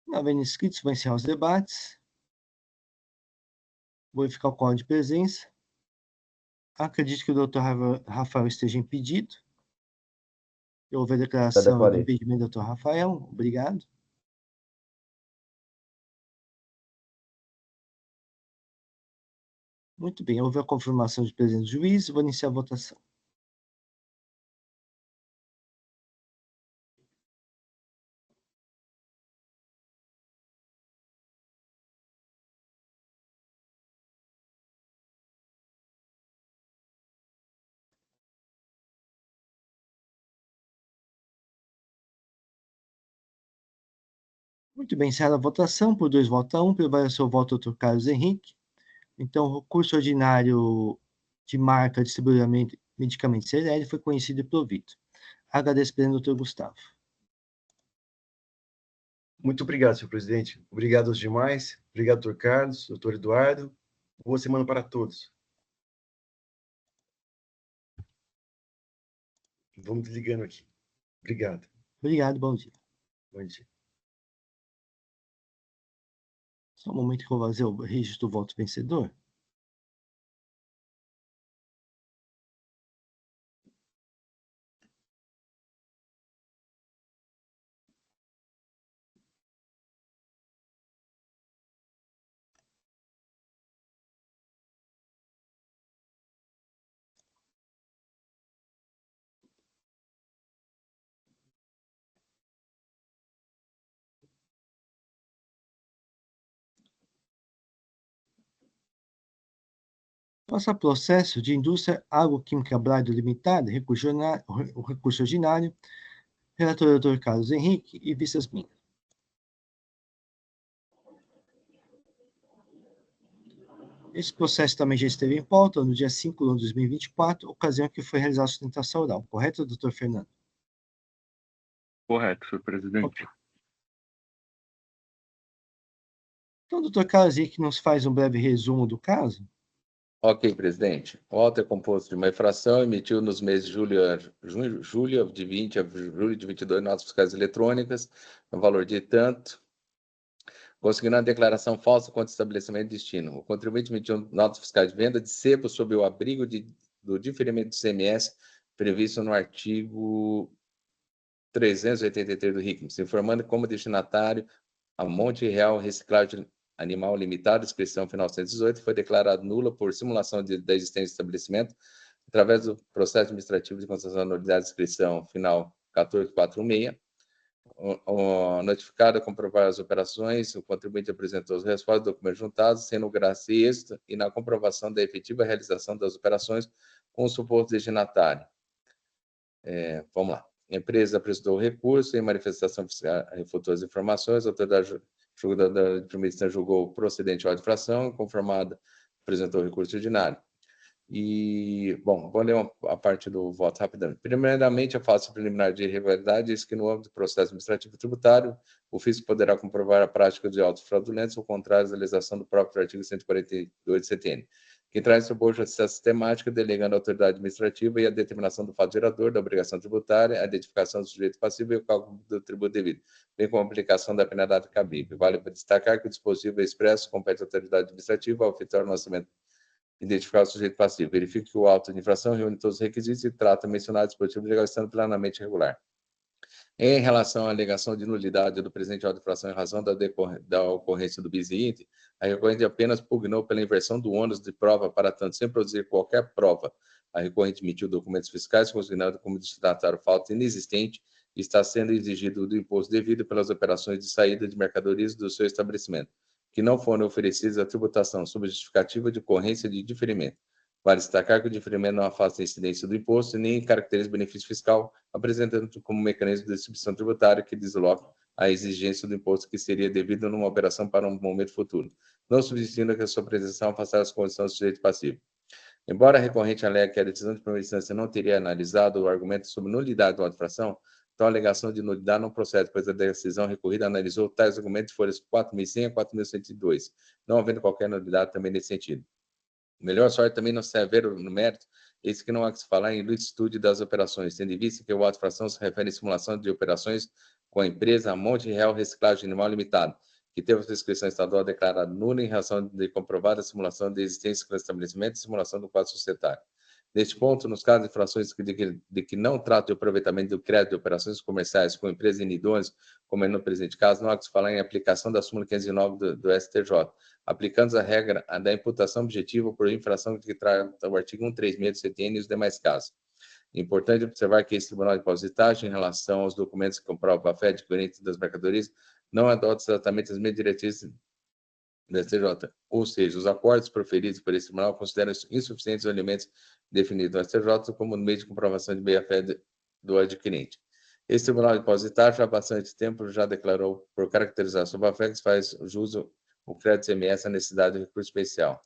Não havendo inscritos, vou encerrar os debates. Vou verificar o quórum de presença. Acredito que o Dr. Rafael esteja impedido. Eu ouvi a Já declaração de declarei. impedimento do Dr. Rafael. Obrigado. Muito bem, houve a confirmação de presença do juiz. Vou iniciar a votação. Muito bem, encerrada a votação. Por 2 votos a 1, prevaleceu o voto do Dr. Carlos Henrique. Então, o recurso ordinário de marca distribuidora medicamentos Serede foi conhecido e provido. Agradeço, presidente, Dr. Gustavo. Muito obrigado, senhor presidente. Obrigado aos demais. Obrigado, doutor Carlos, doutor Eduardo. Boa semana para todos. Vamos desligando aqui. Obrigado. Obrigado, bom dia. Bom dia. Só um momento que eu vou fazer o registro do voto vencedor. Passa processo de indústria agroquímica Brado Limitada, o recurso ordinário, relator Dr. Carlos Henrique e vistas minhas. Esse processo também já esteve em pauta no dia 5 de 1 de 2024, ocasião que foi realizada a sustentação oral. Correto, doutor Fernando? Correto, senhor presidente. Ok. Então, doutor Carlos Henrique nos faz um breve resumo do caso. Ok, presidente. O auto é composto de uma infração, emitiu nos meses de julho de 20 a julho de 22 notas fiscais eletrônicas, no valor de tanto, conseguindo uma declaração falsa contra o estabelecimento de destino. O contribuinte emitiu notas fiscais de venda de sebo sob o abrigo do diferimento do ICMS previsto no artigo 383 do RICMS, informando como destinatário a Monte Real Reciclagem Animal Limitada, inscrição final 118, foi declarado nula por simulação da existência do estabelecimento, através do processo administrativo de concessão da nulidade de inscrição final 1446. Notificado a comprovar as operações, o contribuinte apresentou os respostas dos documentos juntados, sendo graça e êxito, e na comprovação da efetiva realização das operações com o suposto destinatário. Vamos lá. A empresa apresentou o recurso, em manifestação fiscal, refutou as informações, a autoridade julgadora de primeira instância julgou procedente a infração, conformada, apresentou o recurso ordinário. E, bom, vou ler a parte do voto rapidamente. Primeiramente, a fase preliminar de irregularidade diz que, no âmbito do processo administrativo tributário, o fisco poderá comprovar a prática de autos fraudulentos ou contrários à legislação do próprio artigo 142 do CTN, que traz sobre a justiça sistemática, delegando à autoridade administrativa e a determinação do fato gerador da obrigação tributária, a identificação do sujeito passivo e o cálculo do tributo devido, bem como a aplicação da penalidade cabível. Vale para destacar que o dispositivo expresso compete à autoridade administrativa ao efetuar o lançamento identificar o sujeito passivo. Verifique que o auto de infração reúne todos os requisitos e trata mencionado dispositivo legal estando plenamente regular. Em relação à alegação de nulidade do presente auto de infração em razão da ocorrência do bis in idem, a recorrente apenas pugnou pela inversão do ônus de prova, para tanto, sem produzir qualquer prova. A recorrente emitiu documentos fiscais consignando como destinatário falta inexistente e está sendo exigido do imposto devido pelas operações de saída de mercadorias do seu estabelecimento, que não foram oferecidas a tributação sob justificativa de ocorrência de diferimento. Vale destacar que o diferimento não afasta a incidência do imposto e nem caracteriza benefício fiscal, apresentando como mecanismo de distribuição tributária que desloca a exigência do imposto que seria devido numa operação para um momento futuro, não subsistindo que a sua apresentação afastar as condições do sujeito passivo. Embora a recorrente alegue que a decisão de primeira instância não teria analisado o argumento sobre nulidade da infração, tal alegação de nulidade não procede, pois a decisão recorrida analisou tais argumentos de folhas 4.100 a 4.102, não havendo qualquer nulidade também nesse sentido. Melhor sorte também não se haver no mérito, eis que não há que se falar em licitude das operações, tendo em vista que o auto de infração se refere à simulação de operações com a empresa Monte Real Reciclagem Animal Limitada, que teve a sua inscrição estadual declarada nula em razão de comprovada simulação de existência do estabelecimento e simulação do quadro societário. Neste ponto, nos casos de infrações de que não trata de aproveitamento do crédito de operações comerciais com empresas inidôneas, como é no presente caso, não há que se falar em aplicação da súmula 509 do STJ, aplicando a regra da imputação objetiva por infração que trata o artigo 136 do CTN e os demais casos. Importante observar que esse Tribunal de Depositagem, em relação aos documentos que comprovam a fé adquirente das mercadorias, não adota exatamente as mesmas diretrizes do STJ, ou seja, os acordos proferidos por esse tribunal consideram insuficientes os elementos definidos no STJ como meio de comprovação de meia-fé do adquirente. Esse tribunal depositário, já há bastante tempo, já declarou, por caracterizar sob a fé, que se faz jus o crédito CMS a necessidade de recurso especial.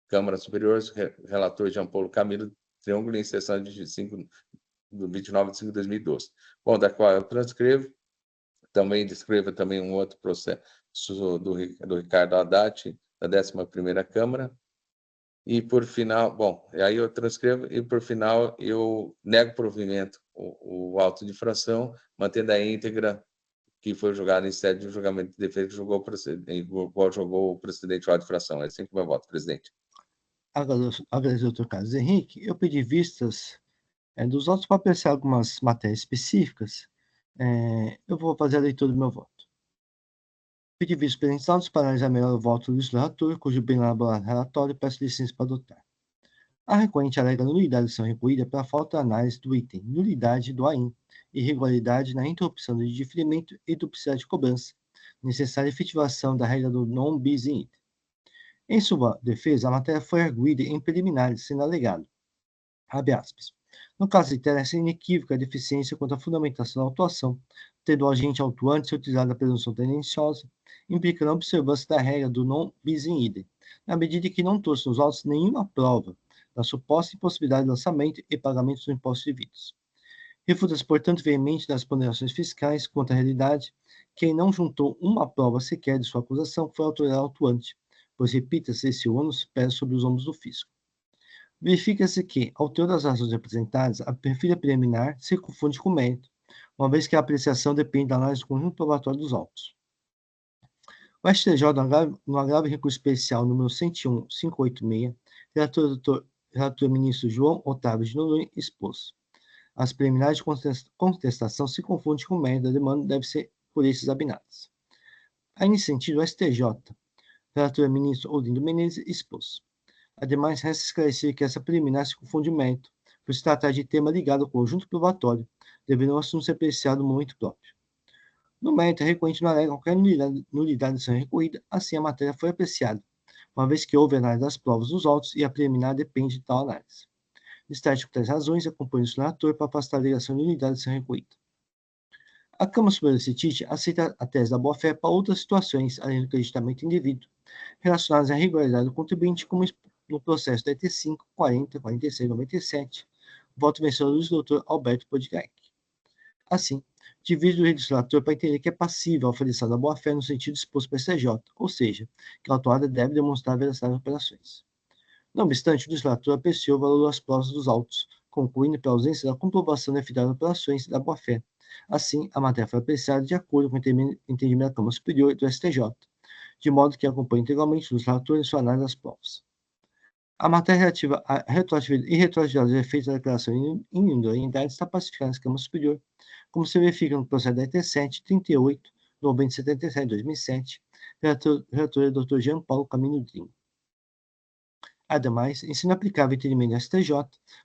Câmara Superior, relator Jean Paulo Camilo, Triângulo, em sessão de 29 de 5 de 2012. Bom, da qual eu transcrevo, também descreva também um outro processo do Ricardo Haddad, da 11ª Câmara, e por final, bom, aí eu transcrevo, e por final eu nego provimento o auto de infração, mantendo a íntegra que foi julgado em sede de julgamento de defesa que julgou o precedente auto de infração. É assim que eu voto, presidente. Agradeço, doutor Carlos Henrique. Eu pedi vistas dos autos para apreciar algumas matérias específicas. Eu vou fazer a leitura do meu voto. Pedi vistas presentes autos para analisar melhor o voto do legislador, cujo bem elaborado relatório peço licença para adotar. A recorrente alega nulidade da ação recolhida pela falta de análise do item nulidade do AIN, irregularidade na interrupção do diferimento e duplicidade de cobrança, necessária efetivação da regra do non bis in idem. Em sua defesa, a matéria foi arguída em preliminares, sendo alegado, abre aspas, no caso interessa inequívoca a deficiência quanto à fundamentação da autuação, tendo o agente autuante ser utilizado a presunção tendenciosa, implicando a observância da regra do non bis in idem, na medida em que não trouxe nos autos nenhuma prova da suposta impossibilidade de lançamento e pagamento dos impostos devidos. Refuta-se, portanto, veemente das ponderações fiscais contra a realidade. Quem não juntou uma prova sequer de sua acusação foi a autoridade autuante, pois, repita-se, esse ônus pesa sobre os ombros do fisco. Verifica-se que, ao teor das razões apresentadas, a perfilha preliminar se confunde com o mérito, uma vez que a apreciação depende da análise do conjunto probatório dos autos. O STJ, no agravo recurso especial número 101.586, relator ministro João Otávio de Noronha, expôs: as preliminares de contestação se confundem com o mérito da demanda, devem ser por esses examinadas. Aí, nesse sentido, o STJ, relator ministro Olindo Menezes, expôs: ademais, resta esclarecer que essa preliminar se confunde o mérito, por se tratar de tema ligado ao conjunto probatório, devendo o assunto ser apreciado no momento próprio. No mérito, a recorrente não alega qualquer nulidade de ação recorrida, assim a matéria foi apreciada, uma vez que houve análise das provas dos autos e a preliminar depende de tal análise. Destaque por tais razões, acompanha o relator para afastar a alegação de nulidade de ação recorrida. A Câmara Superior do CETIT aceita a tese da boa-fé para outras situações, além do creditamento indevido, relacionadas à regularidade do contribuinte, como no processo da ET 5, 40, 46 e 97, voto vencedor do Dr. Alberto Podgaik. Assim, divide o legislador para entender que é passível a oferição da boa-fé no sentido exposto pelo STJ, ou seja, que a autuada deve demonstrar a veracidade das operações. Não obstante, o legislador apreciou o valor das provas dos autos, concluindo pela ausência da comprovação da eficácia das operações da boa-fé. Assim, a matéria foi apreciada de acordo com o entendimento da Câmara Superior e do STJ, de modo que acompanha integralmente o legislador em sua análise das provas. A matéria relativa à retroatividade e retroatividade dos efeitos da declaração de idoneidade está pacificada na Câmara Superior, como se verifica no processo da ET 7, 38, 9077, 2007, relator do Dr. Jean Paulo Camino Drinho. Ademais, em sendo aplicável o entendimento do STJ,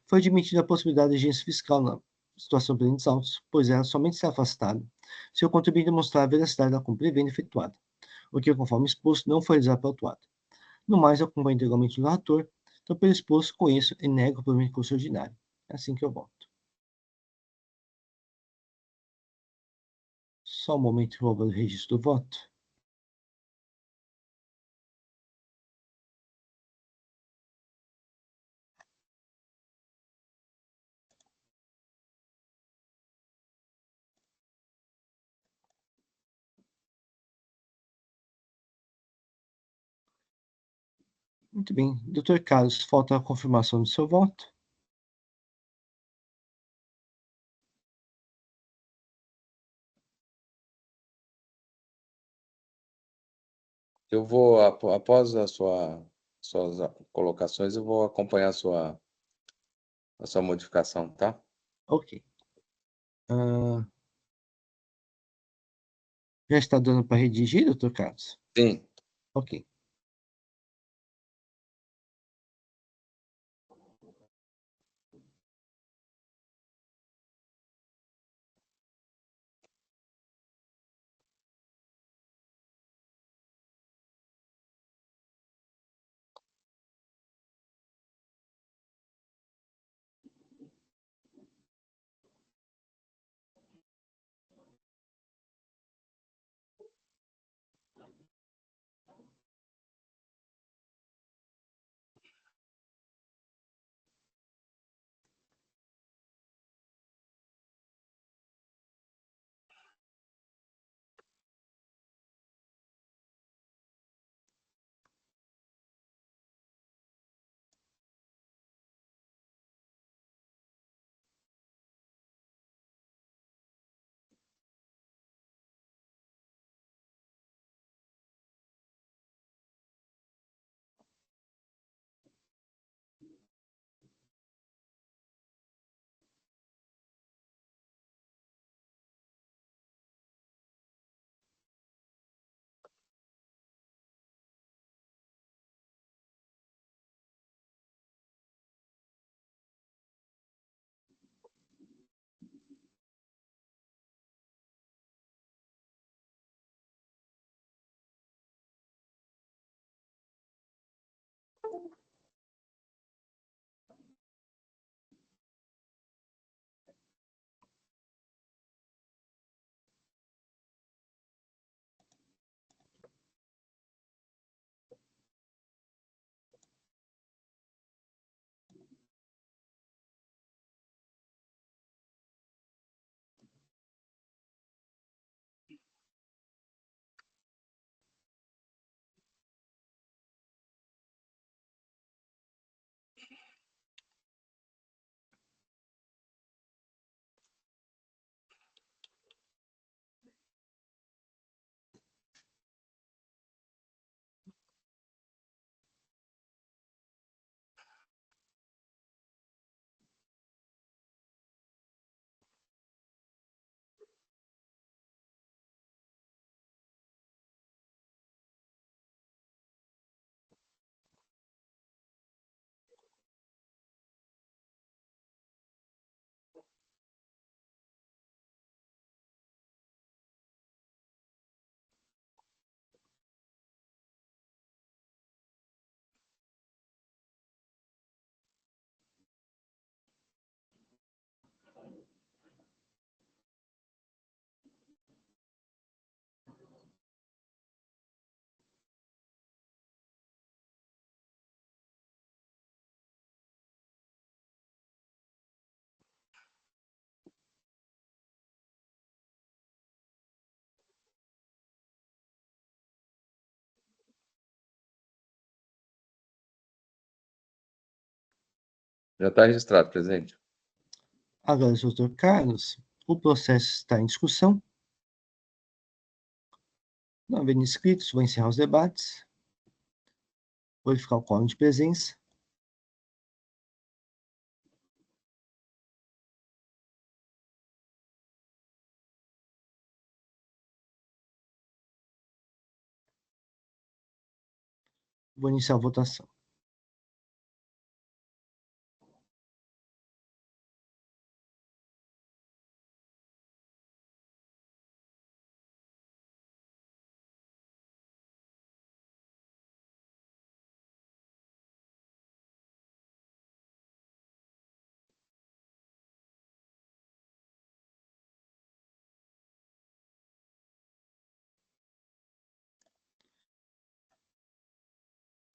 foi admitida a possibilidade de agência fiscal na situação de presentes autos, pois ela somente será afastada se o contribuinte demonstrar a veracidade da compra e venda efetuada, o que, conforme exposto, não foi realizado pela autuada. No mais, acompanho integralmente o relator, então, pelo exposto, conheço e nego o provimento de curso ordinário. É assim que eu voto. Só um momento que eu vou abrir o registro do voto. Muito bem. Doutor Carlos, falta a confirmação do seu voto. Eu vou, após suas colocações, eu vou acompanhar a sua modificação, tá? Ok. Já está dando para redigir, doutor Carlos? Sim. Ok. Já está registrado, presidente. Agradeço, doutor Carlos. O processo está em discussão. Não havendo inscritos, vou encerrar os debates. Vou verificar o quórum de presença. Vou iniciar a votação.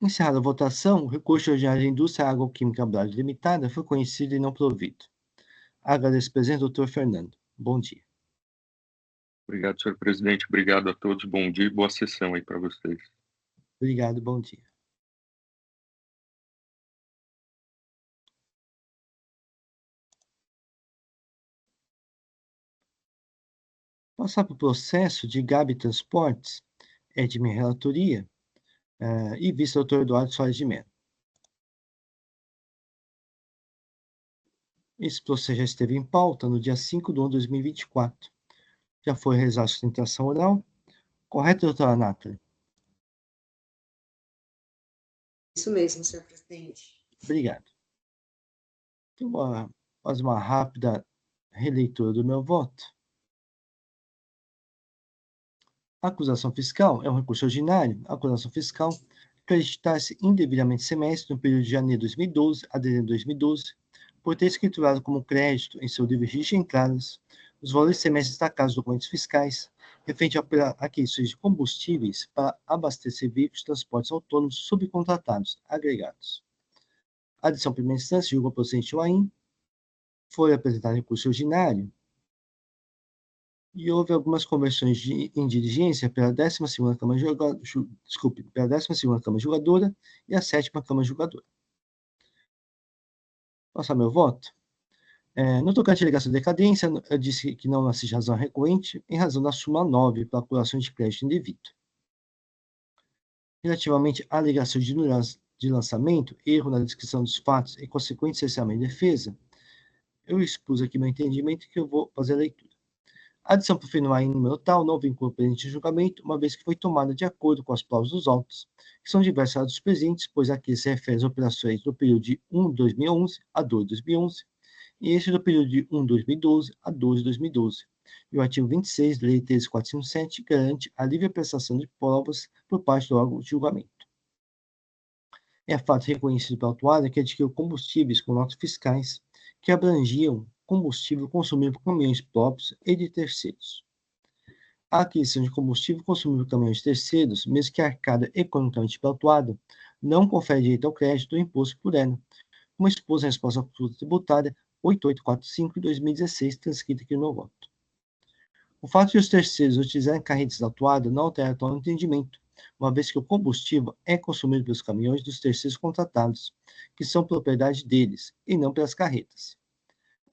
Encerrada a votação, o recurso ordinário de Indústria Agroquímica Bradley Limitada foi conhecido e não provido. Agradeço, presidente, doutor Fernando. Bom dia. Obrigado, senhor presidente. Obrigado a todos. Bom dia e boa sessão aí para vocês. Obrigado, bom dia. Passar para o processo de Gabi Transportes, é de minha relatoria, e vice doutor Eduardo Soares de Mello. Esse processo já esteve em pauta no dia 5/1 de 2024. Já foi realizada a sustentação oral. Correto, doutora Nathalie? Isso mesmo, senhor presidente. Obrigado. Então, vou fazer uma rápida releitura do meu voto. A acusação fiscal é um recurso ordinário. A acusação fiscal acreditar-se indevidamente semestre no período de janeiro de 2012 a dezembro de 2012, por ter escriturado como crédito em seu livro de registro de entradas os valores semestres destacados dos documentos fiscais referente a aquisições de combustíveis para abastecer veículos de transportes autônomos subcontratados agregados. A adição primeira instância julga procedente o AIM, foi apresentado recurso ordinário e houve algumas conversões em diligência pela 12ª Câmara pela 12ª Câmara Julgadora e a 7ª Câmara Julgadora. Passar meu voto. No tocante à alegação de decadência, eu disse que não assiste razão recorrente em razão da súmula 9 para apuração de crédito indevido. Relativamente à alegação de lançamento, erro na descrição dos fatos e consequente cessamento de defesa, eu expus aqui meu entendimento que eu vou fazer a leitura. A adição por fim no AIN número tal não vincula o presente julgamento, uma vez que foi tomada de acordo com as provas dos autos, que são diversos dados presentes, pois aqui se refere às operações do período de 1 de 2011 a 2 de 2011, e este do período de 1 de 2012 a 12 de 2012. E o artigo 26 da Lei 13.457 garante a livre prestação de provas por parte do órgão de julgamento. É fato reconhecido pela autuada que adquiriu combustíveis com notas fiscais que abrangiam combustível consumido por caminhões próprios e de terceiros. A aquisição de combustível consumido por caminhões de terceiros, mesmo que arcada economicamente pela autuada, não confere direito ao crédito do imposto por ano, como expôs na resposta à consulta tributária 8845 de 2016, transcrita aqui no meu voto. O fato de os terceiros utilizarem carretas da autuada não altera tal entendimento, uma vez que o combustível é consumido pelos caminhões dos terceiros contratados, que são propriedade deles, e não pelas carretas.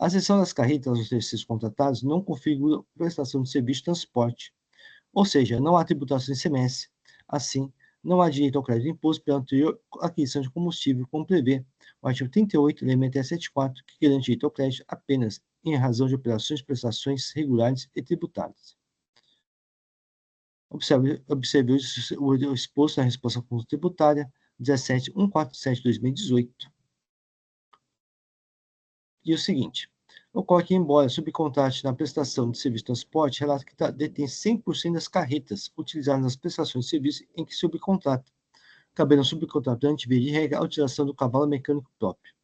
A cessão das carretas aos terceiros contratados não configura prestação de serviço de transporte, ou seja, não há tributação de ICMS. Assim, não há direito ao crédito de imposto pela anterior aquisição de combustível, como prevê o artigo 38, Lei 674, que garante direito ao crédito apenas em razão de operações de prestações regulares e tributadas. Observe o exposto na resposta à consulta tributária 17.147/2018. E o seguinte, ocorre que, embora subcontrate na prestação de serviço de transporte, relata que detém 100% das carretas utilizadas nas prestações de serviço em que subcontrata, cabendo ao subcontratante, via de regra, a utilização do cavalo mecânico próprio.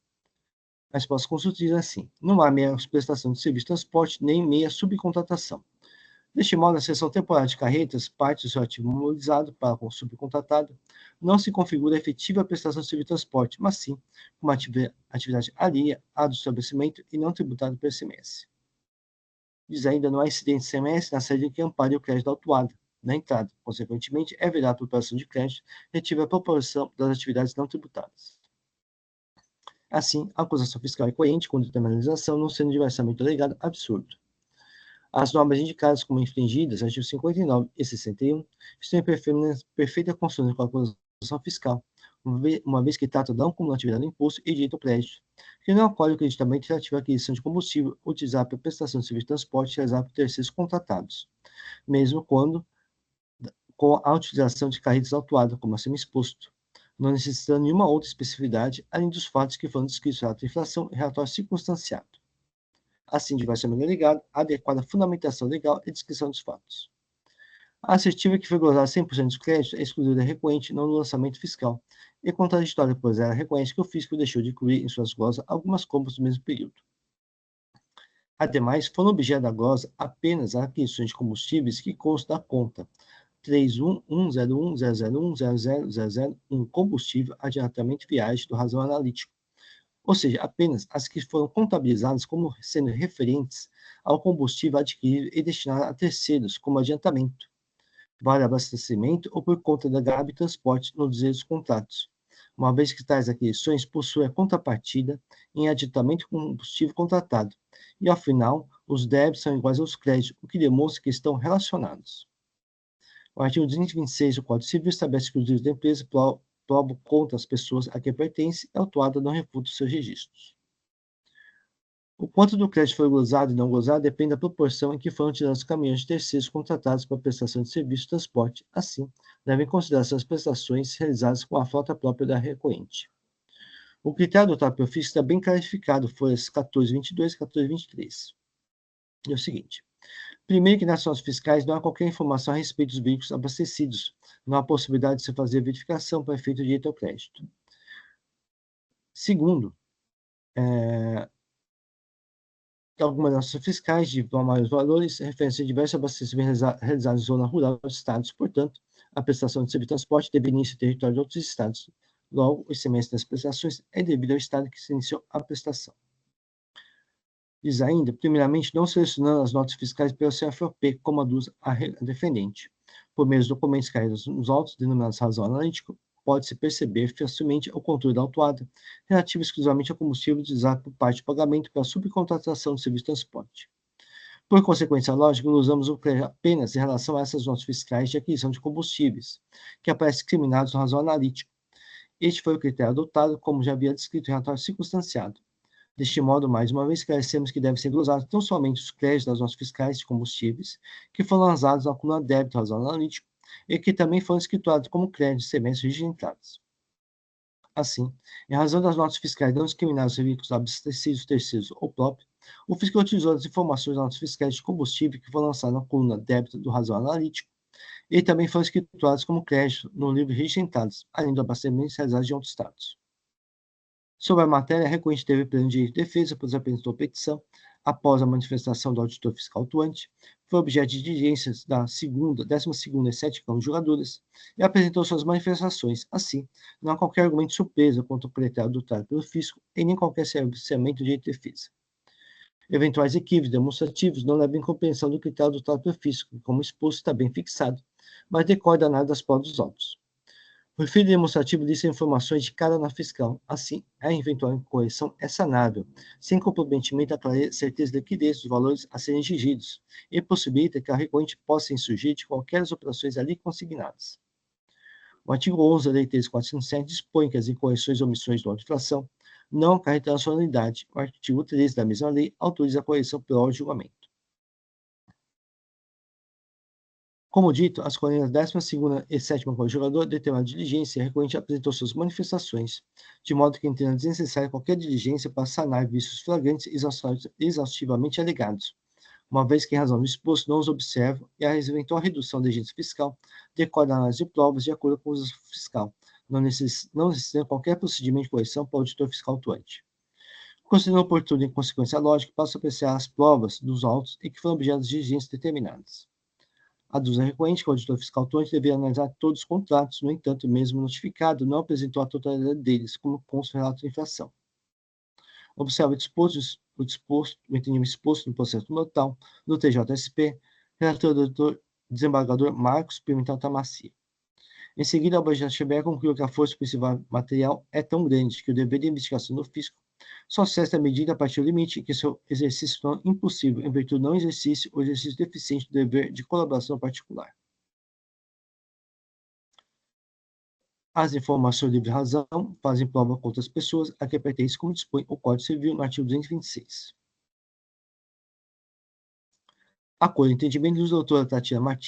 A resposta consulta diz assim, não há meia prestação de serviço de transporte, nem meia subcontratação. Deste modo, a cessão temporária de carretas, parte do seu ativo mobilizado para o subcontratado, não se configura a efetiva prestação de serviço de transporte, mas sim uma atividade alheia à do estabelecimento e não tributada pelo ICMS. Diz ainda, não há incidente de ICMS na sede em que ampare o crédito autuado na entrada. Consequentemente, é vedada a operação de crédito relativa à proporção das atividades não tributadas. Assim, a acusação fiscal é coerente com determinalização, não sendo diversamente alegado absurdo. As normas indicadas como infringidas, artigos 59 e 61, estão em perfeita consonância com a acusação fiscal, uma vez que trata da não cumulatividade do imposto e direito ao crédito, que não acolhe o creditamento relativo à aquisição de combustível utilizado para prestação de serviço de transporte realizado por terceiros contratados, mesmo quando com a utilização de carretas autuadas, como acima exposto, não necessitando nenhuma outra especificidade, além dos fatos que foram descritos no relato de inflação e relatório circunstanciado. Assim, diversamente alegado, adequada fundamentação legal e descrição dos fatos. A assertiva que foi gozada 100% dos créditos é excluída da recorrente não no lançamento fiscal, e contraditória, pois ela reconhece que o fisco deixou de incluir em suas glosas algumas compras do mesmo período. Ademais, foram objeto da glosa apenas as aquisições de combustíveis que constam da conta 31101001000001 combustível adiantamente viagem do razão analítico, ou seja, apenas as que foram contabilizadas como sendo referentes ao combustível adquirido e destinado a terceiros como adiantamento, vale abastecimento ou por conta da grave transporte nos dizeres contratos, uma vez que tais aquisições possuem a contrapartida em adiantamento com combustível contratado, e ao final, os débitos são iguais aos créditos, o que demonstra que estão relacionados. O artigo 226 do Código Civil estabelece que os direitos da empresa provam contra as pessoas a quem pertence e autuada não refuta os seus registros. O quanto do crédito foi gozado e não gozado depende da proporção em que foram utilizados os caminhões de terceiros contratados para prestação de serviço de transporte. Assim, devem em consideração as prestações realizadas com a frota própria da recorrente. O critério adotado pelo fisco está bem clarificado, folhas 1422 e 1423. É o seguinte. Primeiro, que nas notas fiscais não há qualquer informação a respeito dos veículos abastecidos. Não há possibilidade de se fazer verificação para efeito de direito ao crédito. Segundo, algumas notas fiscais de maiores valores referem-se a diversos abastecimentos realizados em zona rural dos estados. Portanto, a prestação de serviço de transporte deve iniciar no território de outros estados. Logo, o ICMS das prestações é devido ao estado que se iniciou a prestação. Diz ainda, primeiramente, não selecionando as notas fiscais pelo CFOP, como aduz a defendente. Por meio dos documentos caídos nos autos, denominados razão analítica, pode-se perceber facilmente o controle da autuada, relativo exclusivamente ao combustível utilizado por parte do pagamento para a subcontratação do serviço de transporte. Por consequência lógica, usamos o crédito apenas em relação a essas notas fiscais de aquisição de combustíveis, que aparecem discriminados no razão analítico. Este foi o critério adotado, como já havia descrito em relatório circunstanciado. Deste modo, mais uma vez, esclarecemos que devem ser glosados não somente os créditos das notas fiscais de combustíveis, que foram lançados na coluna débito razão analítico, e que também foram escriturados como créditos de semestres registrados. Assim, em razão das notas fiscais não discriminadas os veículos abastecidos, terceiros ou próprios, o fisco utilizou as informações das notas fiscais de combustível que foram lançadas na coluna débito do razão analítico, e também foram escriturados como crédito no livro registrados, além do abastecimento realizado de outros estados. Sobre a matéria, a recorrente teve pleno direito de defesa, pois apresentou petição após a manifestação do auditor fiscal atuante, foi objeto de diligências da 12ª e 7ª Câmara de Julgadoras e apresentou suas manifestações. Assim, não há qualquer argumento de surpresa contra o critério adotado pelo fisco e nem qualquer cerceamento do direito de defesa. Eventuais equívocos demonstrativos não levam em compreensão do critério adotado pelo fisco, que, como exposto, está bem fixado, mas decorre da análise das provas dos autos. O referido demonstrativo lista informações de cada nota fiscal. Assim, a eventual incorreção é sanável, sem comprometimento à certeza de liquidez dos valores a serem exigidos, e possibilita que a recorrente possa insurgir de qualquer das operações ali consignadas. O artigo 11 da Lei 13.457 dispõe que as incorreções e omissões do auto de infração não acarretam solenidade. O artigo 13 da mesma lei autoriza a correção pelo julgamento. Como dito, as colunas 12ª e 7ª Câmara de Julgador determinaram diligência e a recorrente apresentou suas manifestações, de modo que entenda desnecessária qualquer diligência para sanar vícios flagrantes exaustivamente alegados, uma vez que, em razão do exposto, não os observa e a eventual redução da exigência fiscal decorre da análise de provas de acordo com o uso fiscal, não necessitando qualquer procedimento de correção para o auditor fiscal atuante. Considerando oportuno e em consequência lógica, passo a apreciar as provas dos autos e que foram objeto de diligências determinadas. Aduz a recorrente que o auditor fiscal atuante deveria analisar todos os contratos, no entanto, mesmo notificado, não apresentou a totalidade deles, como consta no relato de infração. Observa o entendimento exposto no processo notal do TJSP, relator do doutor desembargador Marcos Pimentel Tamassia. Em seguida, o objeto concluiu que a força principal material é tão grande que o dever de investigação do fisco só cessa a medida a partir do limite em que seu exercício torna impossível, em virtude do não exercício ou exercício deficiente do dever de colaboração particular. As informações de livre razão fazem prova contra as pessoas a que pertence, como dispõe o Código Civil no artigo 226. Acolho o entendimento da doutora Tatiana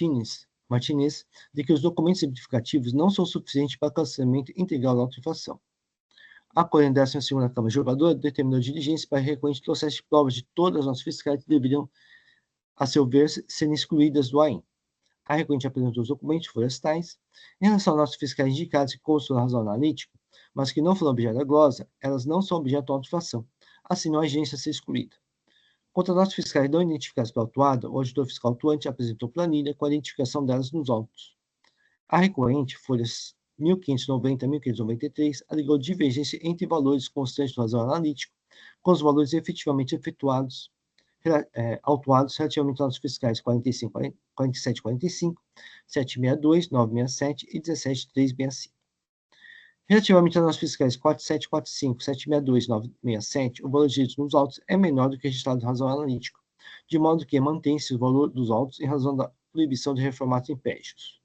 Martinez de que os documentos identificativos não são suficientes para cancelamento integral da auto-infração. Acolho a 12ª Câmara Julgadora determinou diligência para recolhimento de processo de provas de todas as notas fiscais que deveriam, a seu ver, serem excluídas do AIM. A recorrente apresentou os documentos florestais. Em relação às notas fiscais indicadas que constam na razão analítica, mas que não foram objeto da glosa, elas não são objeto de auto-infração, assim não há agência a ser excluída. Quanto às notas fiscais não identificadas pela autuada, o auditor fiscal atuante apresentou planilha com a identificação delas nos autos. A recorrente, folhas 1590 a 1593, alegou divergência entre valores constantes do razão analítico com os valores efetivamente autuados relativamente às notas fiscais 4745, 762, 967 e 17365. Relativamente às notas fiscais 4745, 762, 967, o valor de direitos nos autos é menor do que registrado no razão analítico, de modo que mantém-se o valor dos autos em razão da proibição de reformatos impédios.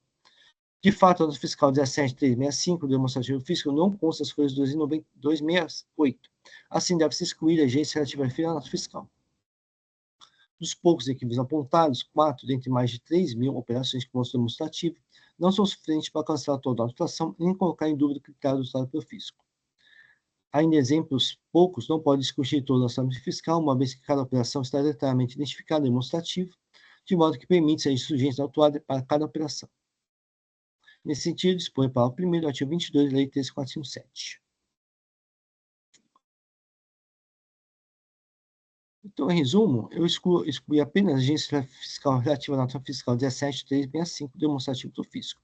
De fato, a nota fiscal 17365 do demonstrativo físico não consta as folhas 268, assim deve-se excluir a agência relativa à nota fiscal. Dos poucos equívocos apontados, 4 dentre mais de 3.000 operações que constam no demonstrativo não são suficientes para cancelar toda a autuação nem colocar em dúvida o critério do Estado pelo fisco. Ainda exemplos poucos não podem discutir todo o orçamento fiscal, uma vez que cada operação está detalhadamente identificada no demonstrativo, de modo que permite a insurgência autuada para cada operação. Nesse sentido, dispõe para o primeiro artigo 22 da Lei 13.457. Então, em resumo, eu excluí apenas a agência fiscal relativa à nota fiscal 17.365, demonstrativo do fisco.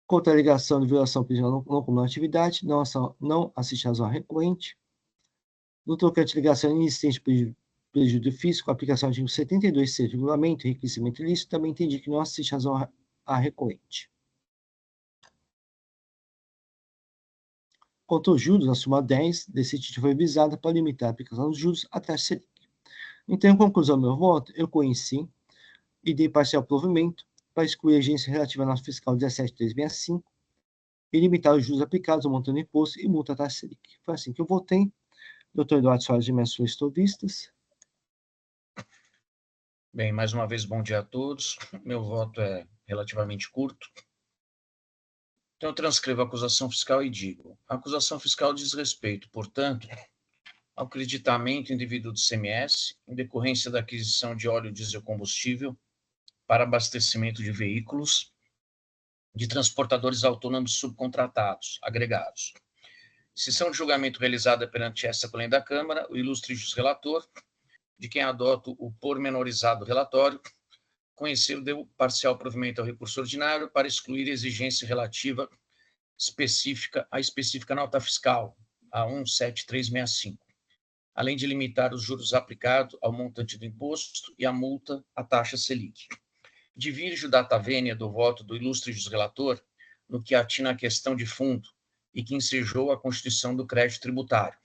Contra a alegação de violação prisional não como atividade, não assiste razão recorrente. No tocante à alegação inexistente de prejuízo do fisco, a aplicação do artigo 72c do regulamento, enriquecimento ilícito, também entendi que não assiste razão a recorrente. Quanto aos juros, a súmula 10 desse título foi visada para limitar a aplicação dos juros à taxa Selic. Então, em conclusão do meu voto, eu conheci e dei parcial provimento para excluir a agência relativa à nota fiscal 17.365 e limitar os juros aplicados ao montante do imposto e multa à taxa Selic. Foi assim que eu votei. Dr. Eduardo Soares de Mestre, estou vistas. Bem, mais uma vez, bom dia a todos. Meu voto é relativamente curto. Então, eu transcrevo a acusação fiscal e digo: a acusação fiscal diz respeito, portanto, ao creditamento indevido do CMS em decorrência da aquisição de óleo diesel combustível para abastecimento de veículos de transportadores autônomos subcontratados, agregados. Sessão de julgamento realizada perante esta colênia da Câmara, o ilustre juiz relator, de quem adoto o pormenorizado relatório, conhecer deu parcial provimento ao recurso ordinário para excluir a exigência relativa à específica nota fiscal, a 17365, além de limitar os juros aplicados ao montante do imposto e a multa à taxa Selic. Divirjo data vênia do voto do ilustre juiz relator no que atina à questão de fundo e que ensejou a constituição do crédito tributário.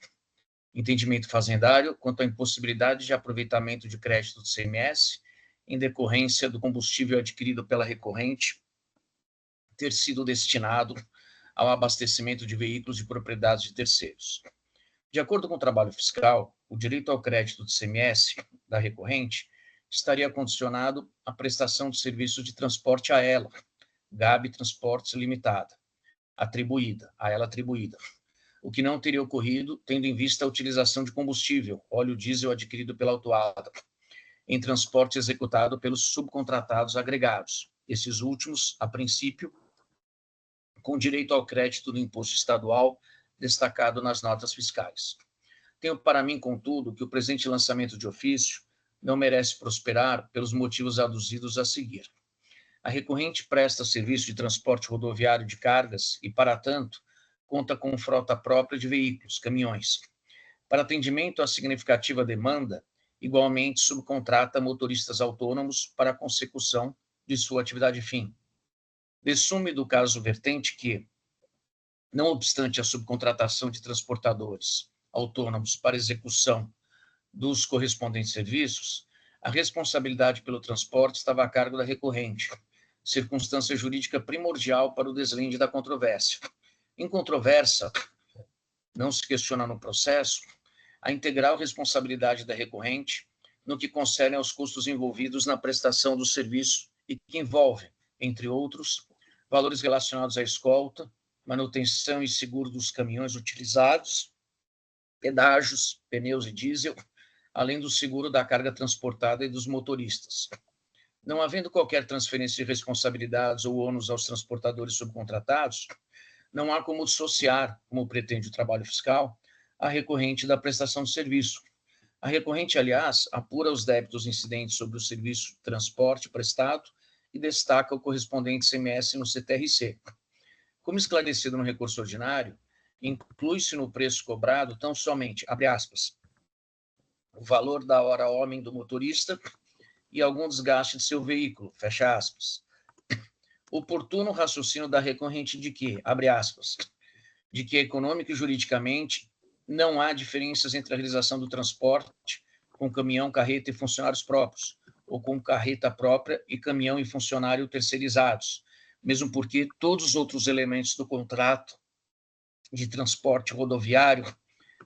Entendimento fazendário quanto à impossibilidade de aproveitamento de crédito do CMS em decorrência do combustível adquirido pela recorrente ter sido destinado ao abastecimento de veículos de propriedade de terceiros. De acordo com o trabalho fiscal, o direito ao crédito do CMS da recorrente estaria condicionado à prestação de serviços de transporte a ela, Gabi Transportes Limitada, a ela atribuída, o que não teria ocorrido tendo em vista a utilização de combustível, óleo diesel adquirido pela autuada, em transporte executado pelos subcontratados agregados, esses últimos, a princípio, com direito ao crédito do imposto estadual destacado nas notas fiscais. Tenho para mim, contudo, que o presente lançamento de ofício não merece prosperar pelos motivos aduzidos a seguir. A recorrente presta serviço de transporte rodoviário de cargas e, para tanto, conta com frota própria de veículos, caminhões. Para atendimento à significativa demanda, igualmente subcontrata motoristas autônomos para a consecução de sua atividade fim. Dessume do caso vertente que, Não obstante a subcontratação de transportadores autônomos para execução dos correspondentes serviços, a responsabilidade pelo transporte estava a cargo da recorrente, circunstância jurídica primordial para o deslinde da controvérsia. Em controvérsia, não se questiona no processo a integral responsabilidade da recorrente no que concerne aos custos envolvidos na prestação do serviço e que envolve, entre outros, valores relacionados à escolta, manutenção e seguro dos caminhões utilizados, pedágios, pneus e diesel, além do seguro da carga transportada e dos motoristas. Não havendo qualquer transferência de responsabilidades ou ônus aos transportadores subcontratados, não há como dissociar, como pretende o trabalho fiscal, a recorrente da prestação de serviço. A recorrente, aliás, apura os débitos incidentes sobre o serviço de transporte prestado e destaca o correspondente ICMS no CTRC. Como esclarecido no recurso ordinário, inclui-se no preço cobrado tão somente, abre aspas, o valor da hora homem do motorista e algum desgaste de seu veículo, fecha aspas. Oportuno raciocínio da recorrente de que, abre aspas, de que econômico e juridicamente não há diferenças entre a realização do transporte com caminhão, carreta e funcionários próprios, ou com carreta própria e caminhão e funcionário terceirizados, mesmo porque todos os outros elementos do contrato de transporte rodoviário,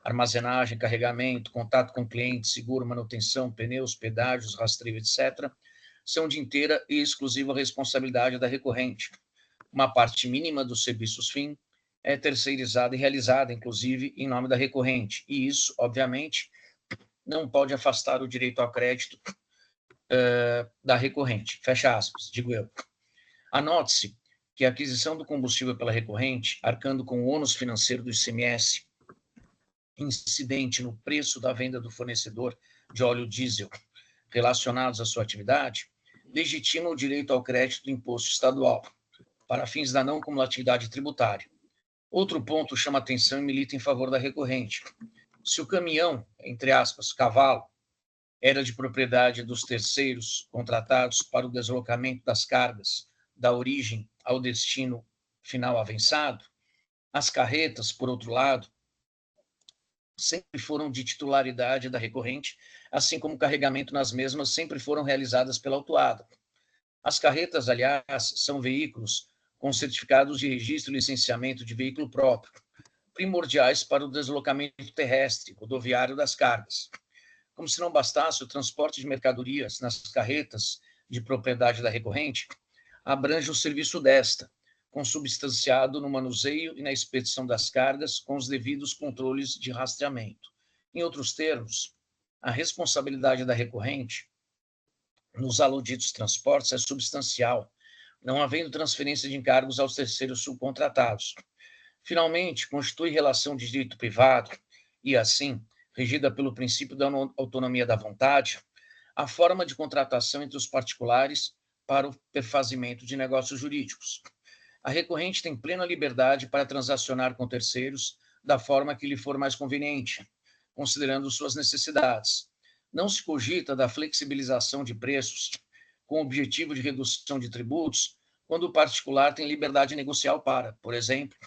armazenagem, carregamento, contato com cliente, seguro, manutenção, pneus, pedágios, rastreio, etc., são de inteira e exclusiva responsabilidade da recorrente. Uma parte mínima dos serviços fim é terceirizada e realizada, inclusive, em nome da recorrente. E isso, obviamente, não pode afastar o direito ao crédito da recorrente. Fecha aspas, digo eu. Anote-se que a aquisição do combustível pela recorrente, arcando com o ônus financeiro do ICMS, incidente no preço da venda do fornecedor de óleo diesel relacionados à sua atividade, legitima o direito ao crédito do imposto estadual, para fins da não cumulatividade tributária. Outro ponto chama atenção e milita em favor da recorrente. Se o caminhão, entre aspas, cavalo, era de propriedade dos terceiros contratados para o deslocamento das cargas da origem ao destino final avançado, as carretas, por outro lado, sempre foram de titularidade da recorrente, assim como o carregamento nas mesmas sempre foram realizadas pela autuada. As carretas, aliás, são veículos com certificados de registro e licenciamento de veículo próprio, primordiais para o deslocamento terrestre, rodoviário das cargas. Como se não bastasse, o transporte de mercadorias nas carretas de propriedade da recorrente abrange o serviço desta, consubstanciado no manuseio e na expedição das cargas com os devidos controles de rastreamento. Em outros termos, a responsabilidade da recorrente nos aludidos transportes é substancial, não havendo transferência de encargos aos terceiros subcontratados. Finalmente, constitui relação de direito privado e, assim, regida pelo princípio da autonomia da vontade, a forma de contratação entre os particulares para o perfazimento de negócios jurídicos. A recorrente tem plena liberdade para transacionar com terceiros da forma que lhe for mais conveniente, considerando suas necessidades. Não se cogita da flexibilização de preços com o objetivo de redução de tributos quando o particular tem liberdade negocial para, por exemplo,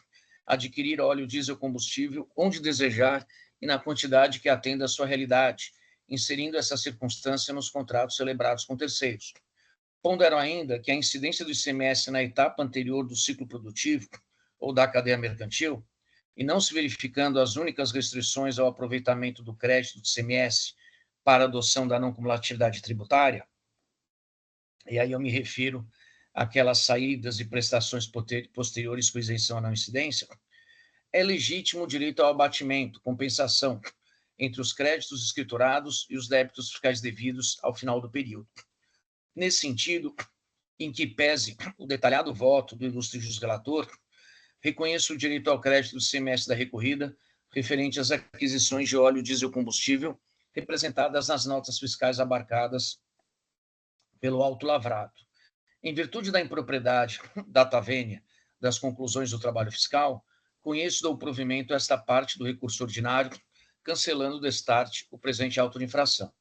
adquirir óleo diesel combustível onde desejar e na quantidade que atenda à sua realidade, inserindo essa circunstância nos contratos celebrados com terceiros. Pondero ainda que a incidência do ICMS na etapa anterior do ciclo produtivo ou da cadeia mercantil, e não se verificando as únicas restrições ao aproveitamento do crédito do ICMS para a adoção da não cumulatividade tributária, e aí eu me refiro àquelas saídas e prestações posteriores com isenção à não incidência, é legítimo o direito ao abatimento, compensação, entre os créditos escriturados e os débitos fiscais devidos ao final do período. Nesse sentido, em que pese o detalhado voto do ilustre juiz relator, reconheço o direito ao crédito do ICMS da recorrida referente às aquisições de óleo diesel combustível representadas nas notas fiscais abarcadas pelo auto lavrado. Em virtude da impropriedade data vênia das conclusões do trabalho fiscal, conheço do provimento esta parte do recurso ordinário, cancelando de start o presente auto de infração.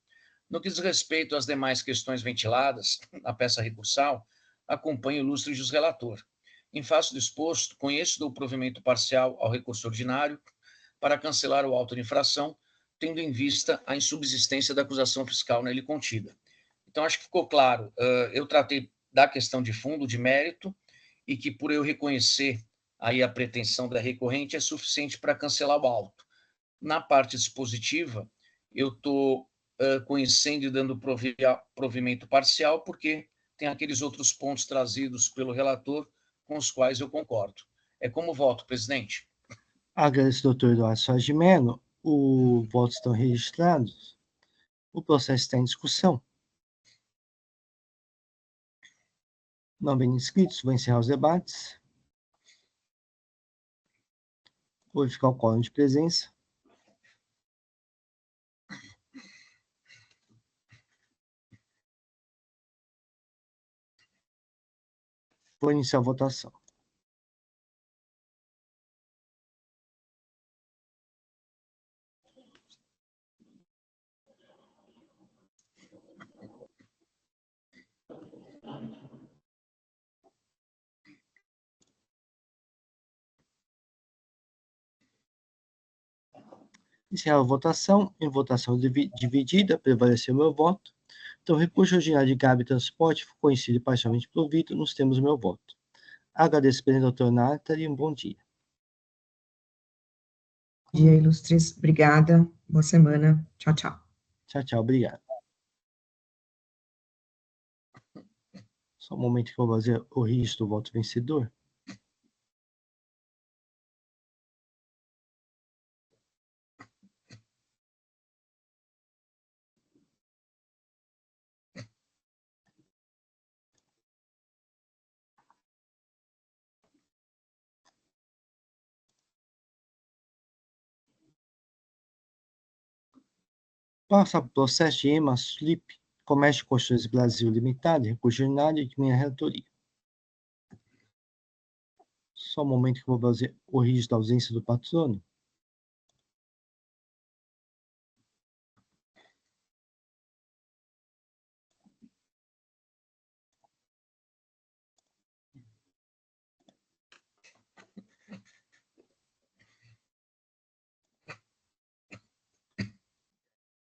No que diz respeito às demais questões ventiladas na peça recursal, acompanho o ilustre juiz relator. Em face do exposto, conheço do provimento parcial ao recurso ordinário para cancelar o auto de infração, tendo em vista a insubsistência da acusação fiscal nele contida. Então, acho que ficou claro. Eu tratei da questão de fundo, de mérito, e que por eu reconhecer aí a pretensão da recorrente é suficiente para cancelar o auto. Na parte dispositiva, eu estou conhecendo e dando provimento parcial, porque tem aqueles outros pontos trazidos pelo relator com os quais eu concordo. É como voto, presidente. Agradeço, doutor Eduardo Soares de Mello. Os votos estão registrados. O processo está em discussão. Não bem inscritos, vou encerrar os debates. Vou verificar o quórum de presença. Vou iniciar a votação. Encerrar a votação. Em votação dividida, prevaleceu o meu voto. Então, o recurso ordinário de Gabi Transporte foi conhecido e parcialmente provido. Nos termos do meu voto. Agradeço, presidente doutor Nathalie, um bom dia. Bom dia, ilustres. Obrigada. Boa semana. Tchau, tchau. Tchau, tchau. Obrigado. Só um momento que eu vou fazer o registro do voto vencedor. Passa para o processo de EMA-SLIP, Comércio de Construções Brasil Limitado, recurso ordinário de minha relatoria. Só um momento que eu vou fazer o registro da ausência do patrono.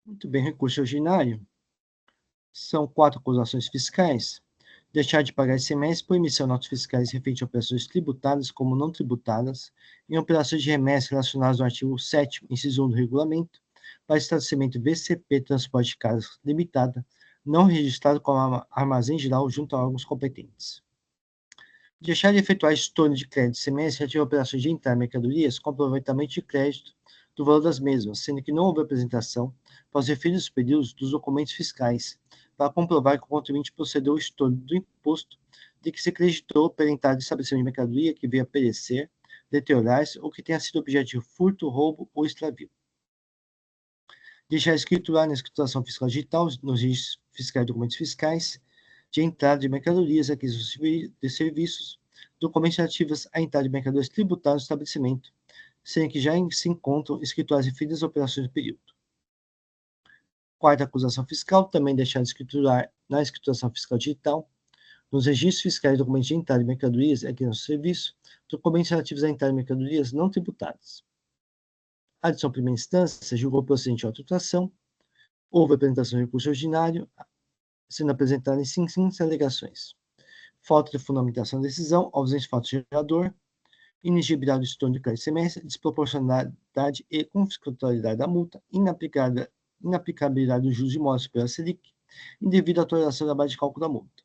Muito bem, recurso ordinário. São 4 acusações fiscais. Deixar de pagar ICMS por emissão de notas fiscais referentes a operações tributadas como não tributadas em operações de remessa relacionadas ao artigo 7º, inciso 1 do regulamento, para estabelecimento VCP Transporte de Cargas Limitada, não registrado como armazém geral junto a órgãos competentes. Deixar de efetuar estorno de crédito ICMS relativo a operações de entrada em mercadorias com aproveitamento de crédito do valor das mesmas, sendo que não houve apresentação para os referidos períodos dos documentos fiscais, para comprovar que o contribuinte procedeu ao estorno do imposto de que se creditou pela entrada de estabelecimento de mercadoria que veio a perecer, deteriorar-se ou que tenha sido objeto de furto, roubo ou extravio. Deixar escriturar na escrituração fiscal digital, nos registros fiscais e documentos fiscais, de entrada de mercadorias, aquisição de serviços, documentos relativos à entrada de mercadorias tributadas no estabelecimento, sendo que já se encontram escriturais referidas às operações do período. Quarta acusação fiscal, também deixar de escriturar na escrituração fiscal digital, nos registros fiscais e documentos de entrada de mercadorias e aquisição de serviço, documentos relativos à entrada de mercadorias não tributadas. Adição primeira instância, julgou procedente de auto-tração, houve apresentação de recurso ordinário, sendo apresentada em 5 alegações. Falta de fundamentação da decisão, ausência de fato gerador, inexigibilidade do estorno de crédito ICMS, desproporcionalidade e confiscatoriedade da multa, inaplicabilidade dos juros de modo superior à Selic, indevida atualização da base de cálculo da multa.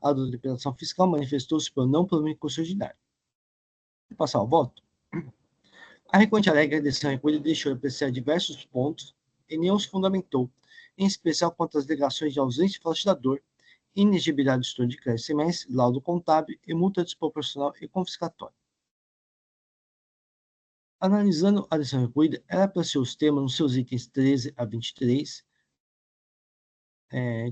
A doutora de Operação Fiscal manifestou-se por não provimento de recurso ordinário. Vou passar ao voto. A recorrente alega que a decisão recolhida deixou de apreciar diversos pontos e nem os fundamentou, em especial quanto às alegações de ausência de falsificador, inexigibilidade do estorno de crédito ICMS, laudo contábil e multa desproporcional e confiscatória. Analisando a decisão recolhida, ela apreciou os temas nos seus itens 13 a 23.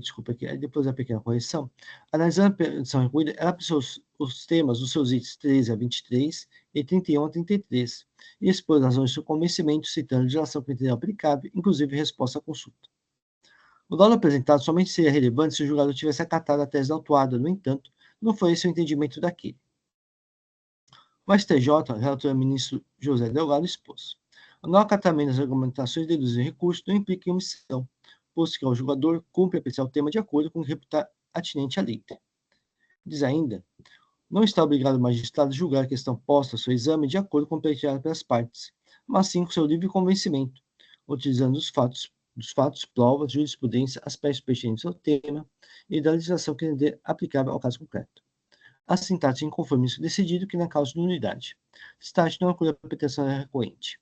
Desculpa aqui, depois a pequena correção. Analisando a decisão recolhida, ela apreciou os temas nos seus itens 13 a 23 e 31 a 33, e expôs as razões do seu convencimento, citando a legislação que entendeu aplicável, inclusive resposta à consulta. O laudo apresentado somente seria relevante se o julgador tivesse acatado a tese da autuada, no entanto, não foi esse o entendimento daquele. O STJ, relator ministro José Delgado, expôs. O não acatamento das argumentações deduzidas em recurso não implica em omissão, posto que o julgador cumpre apreciar o tema de acordo com o que reputar atinente à lei. Diz ainda, não está obrigado o magistrado a julgar a questão posta ao seu exame de acordo com o pleiteado pelas partes, mas sim com seu livre convencimento, utilizando dos fatos, provas, jurisprudência, aspectos pertinentes ao tema e da legislação que é aplicável ao caso concreto. Assim, trata-se em conformismo decidido que na causa de nulidade. Destaque não acolhe a pretensão recorrente.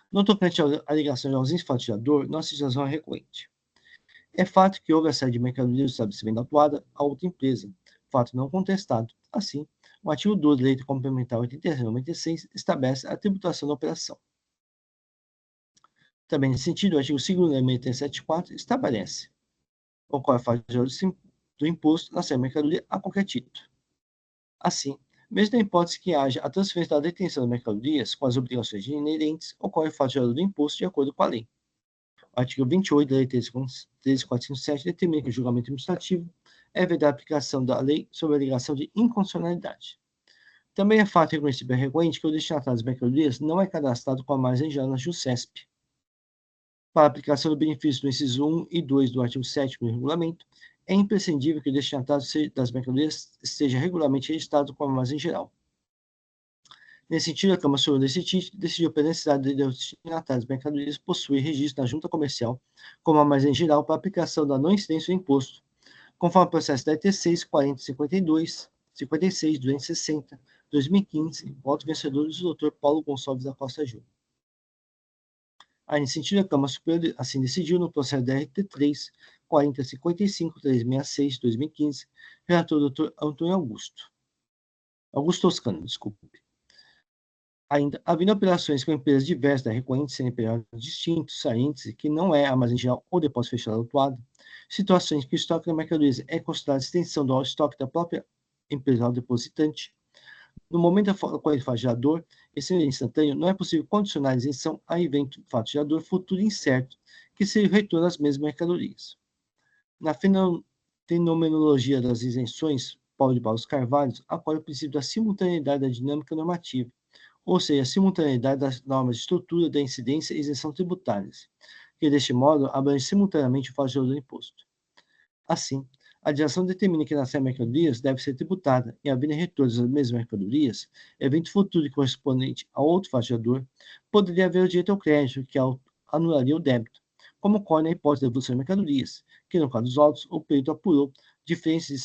No tocante à alegação de ausência fatiador, nossa legislação é recorrente. É fato que houve a saída de mercadorias do estabelecimento atuada a outra empresa, fato não contestado. Assim, o artigo 12 da Lei Complementar 86/96 estabelece a tributação da operação. Também nesse sentido, o artigo 2º da Lei 674 estabelece ocorre fatiador do imposto na saída de mercadoria a qualquer título. Assim, mesmo na hipótese que haja a transferência da detenção de mercadorias com as obrigações inerentes, ocorre fatiador do imposto de acordo com a lei. O artigo 28 da Lei 13.457 determina que o julgamento administrativo é vedada a aplicação da lei sob a alegação de inconstitucionalidade. Também é fato reconhecido e recorrente que o destinatário das mercadorias não é cadastrado com a margem geral na JUSCESP. Para a aplicação do benefício do inciso 1 e 2 do artigo 7º do regulamento, é imprescindível que o destinatário das mercadorias esteja regularmente registrado com a armazém geral. Nesse sentido, a Câmara Superior desse título decidiu pela necessidade de os destinatários das mercadorias possuir registro na Junta Comercial como armazém geral para a aplicação da não incidência do imposto, conforme o processo da ET 6, 40, 52, 56, 260, 2015, voto vencedor do Dr. Paulo Gonçalves da Costa Júnior. Aí, nesse sentido, a Câmara Superior assim decidiu no processo da RT 3, 4055, 366, 2015, relator Dr. Antônio Augusto Toscano, desculpe. Ainda, havendo operações com empresas diversas da recorrente CNPJ distintos, salientes, que não é armazém geral ou depósito fechado autuado, situações que o estoque da mercadoria é considerado extensão do estoque da própria empresa depositante, no momento da ocorrência do fato gerador, esse instantâneo não é possível condicionar a isenção a evento fato gerador futuro incerto, que seja o retorno das mesmas mercadorias. Na fenomenologia das isenções, Paulo de Barros Carvalho acolhe o princípio da simultaneidade da dinâmica normativa, ou seja, a simultaneidade das normas de estrutura da incidência e isenção tributárias, que deste modo abrange simultaneamente o fato gerador do imposto. Assim, a legislação determina que na série de mercadorias deve ser tributada, e havendo retorno das mesmas mercadorias, evento futuro correspondente a outro fatiador, poderia haver o direito ao crédito, que anularia o débito, como ocorre na hipótese da devolução de mercadorias, que no caso dos autos, o perito apurou diferença de R$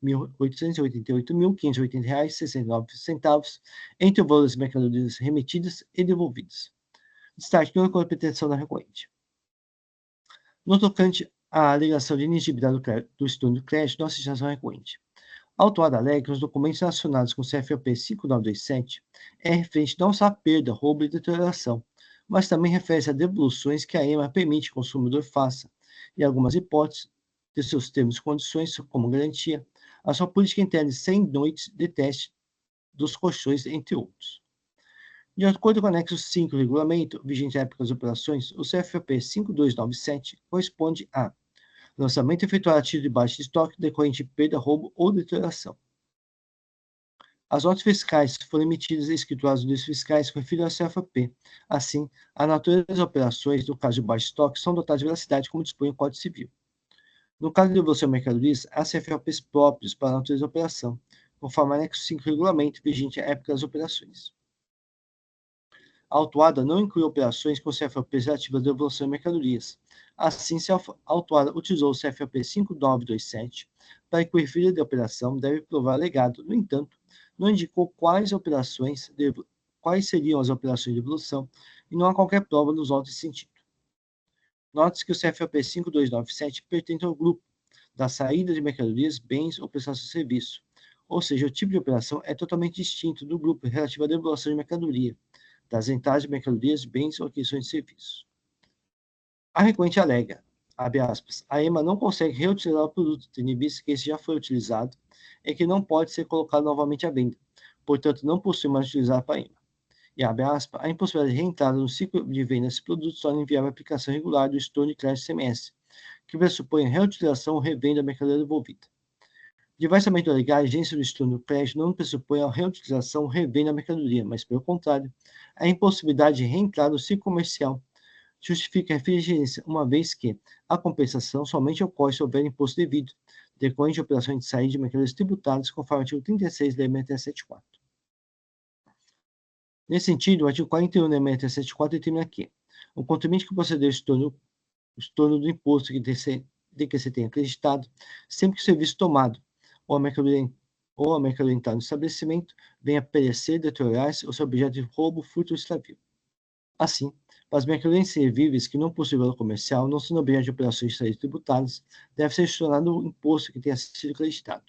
788.580,69 entre o valor das mercadorias remetidas e devolvidas. Destaque pela competência da recorrente. No tocante à alegação de inexigibilidade do estudo do crédito, nossa legislação é recorrente. A autuada alega que os documentos relacionados com o CFOP 5927 é referente não só à perda, roubo e deterioração, mas também refere-se a devoluções que a EMA permite que o consumidor faça, em algumas hipóteses, de seus termos e condições como garantia, a sua política interna de 100 noites de teste dos colchões, entre outros. De acordo com o anexo 5 do regulamento, vigente à época das operações, o CFOP 5297 corresponde a lançamento efetuado a título de baixa de estoque decorrente de perda, roubo ou deterioração. As notas fiscais foram emitidas e escrituradas nos livros fiscais que referem ao CFOP. Assim, a natureza das operações, no caso de baixo estoque, são dotadas de velocidade, como dispõe o Código Civil. No caso de devolução de mercadorias, há CFOPs próprios para a natureza da operação, conforme o anexo 5 do regulamento vigente à época das operações. A autuada não inclui operações com CFOPs relativas à devolução de mercadorias. Assim, se a autuada utilizou o CFOP 5927 para incluir filha de operação, deve provar legado. No entanto, não indicou quais seriam as operações de devolução e não há qualquer prova nos autos nesse sentido. Note-se que o CFOP 5297 pertence ao grupo da saída de mercadorias, bens ou prestação de serviço, ou seja, o tipo de operação é totalmente distinto do grupo relativo à devolução de mercadoria, das entradas de mercadorias, bens ou aquisições de serviços. A recorrente alega, abre aspas, a EMA não consegue reutilizar o produto, tendo em vista que esse já foi utilizado e que não pode ser colocado novamente à venda, portanto não possui mais utilizar para a EMA. E abre aspas, a impossibilidade de reentrada no ciclo de venda desse produto torna inviável a aplicação regular do estorno de crédito CMS, que pressupõe a reutilização ou revenda da mercadoria devolvida. Diversamente do legal, a agência do estudo do crédito não pressupõe a reutilização ou revenda da mercadoria, mas, pelo contrário, a impossibilidade de reentrada no ciclo comercial justifica a refrigência, uma vez que a compensação somente ocorre se houver imposto devido, decorrente de operações de saída de mercadorias tributadas, conforme o artigo 36 da Lei 674. Nesse sentido, o artigo 41 da Lei 674 determina que o contribuinte que proceder ao estorno do imposto de que se tenha acreditado, sempre que o serviço tomado ou a mercadoria entrada no estabelecimento venha a perecer, deteriorar-se ou ser objeto de roubo, furto ou extravio. Assim, para as mercadorias inservíveis que não possuem valor comercial, não sendo objeto de operações de saída tributadas, deve ser estornado o imposto que tenha sido acreditado.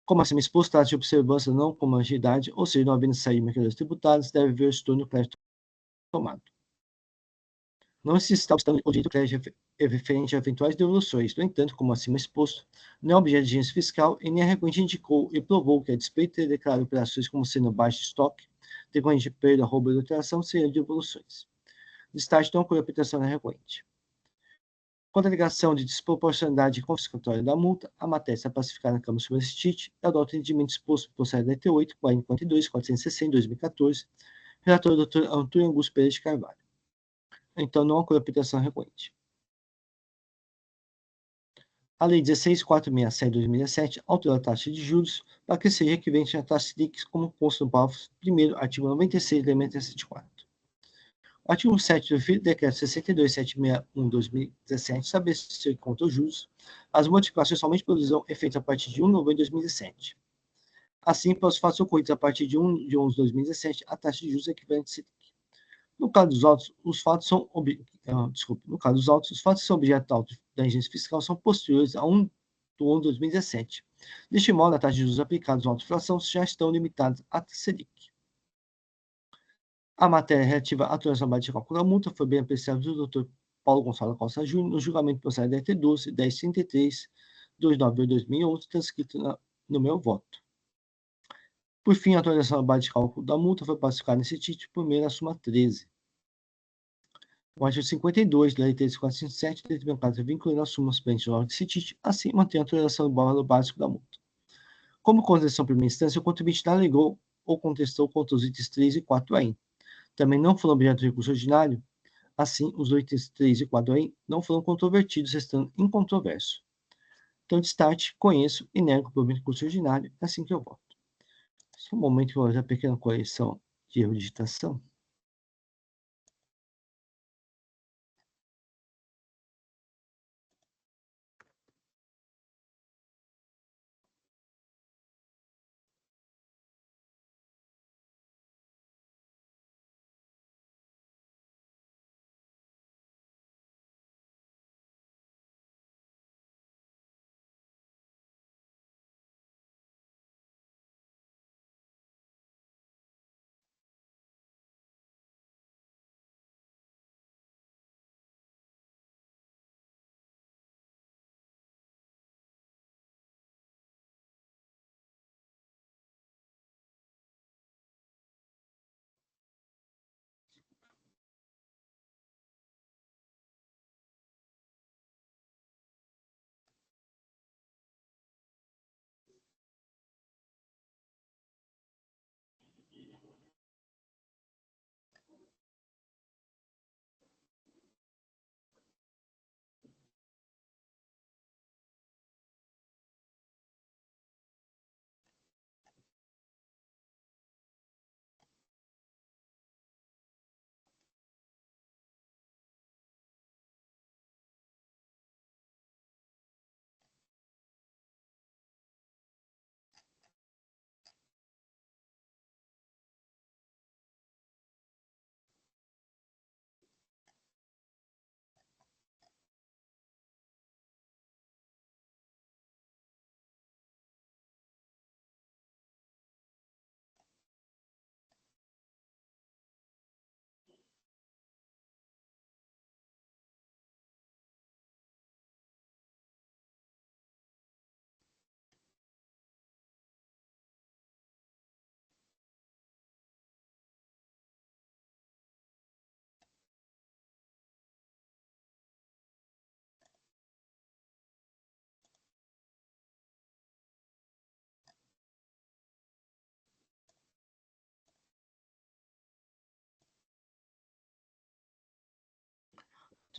Como acima exposto, trata de observância não como agilidade, ou seja, não havendo saída de mercadorias tributadas, deve haver o estorno do crédito tomado. Não se está obstante o direito do crédito referente a eventuais devoluções. No entanto, como acima exposto, não é objeto de agência fiscal e nem a recorrente indicou e provou que, a despeito de ter declarado operações como sendo baixo de estoque, decorrente de perda, roubo ou adulteração, seriam devoluções. Destaque não ocorreu aplicação na recorrente. Quanto à alegação de desproporcionalidade confiscatória da multa, a matéria está pacificada na Câmara sobre esse TIT e adota o entendimento exposto no processo da 88, 4052, 460, 2014, relator do Dr. Antônio Augusto Pereira de Carvalho. Então, não ocorreu aplicação recorrente. A Lei 16.467 de 2017 alterou a taxa de juros para que seja equivalente à taxa Selic, como consta no parágrafo 1º, artigo 96 da Lei 674. O artigo 7 do Decreto 62.761 de 2017 estabeleceu que, contra os juros, as modificações somente produzirão efeitos a partir de 1 de novembro de 2017. Assim, para os fatos ocorridos a partir de 1 de 11 de 2017, a taxa de juros é equivalente a Selic. No caso dos autos, os fatos são no caso dos autos, os fatos que são objeto da agência fiscal são posteriores a 1 de 11 de 2017. Deste modo, a taxa de juros aplicada aos autos de inflação já estão limitadas à Selic. A matéria relativa à atualização da base de cálculo da multa foi bem apreciada do Dr. Paulo Gonçalo Costa Júnior no julgamento do processo DT 12, 1033, 29 de 2011, transcrito no meu voto. Por fim, a atualização da base de cálculo da multa foi pacificada nesse título por meio da súmula 13. O artigo 52 da Lei 13.457 determina o caso vinculando as súmulas pendentes do órgão desse título, assim mantém a atualização do valor básico da multa. Como concessão primeira instância, o contribuinte não alegou ou contestou contra os itens 3 e 4 aí. Também não foram objeto de recurso ordinário, assim, os itens 3 e 4 aí não foram controvertidos, restando incontroverso. Então, destaque, conheço e nego o provimento de recurso ordinário, é assim que eu voto. Só um momento que eu vou fazer a pequena correção de erro de digitação.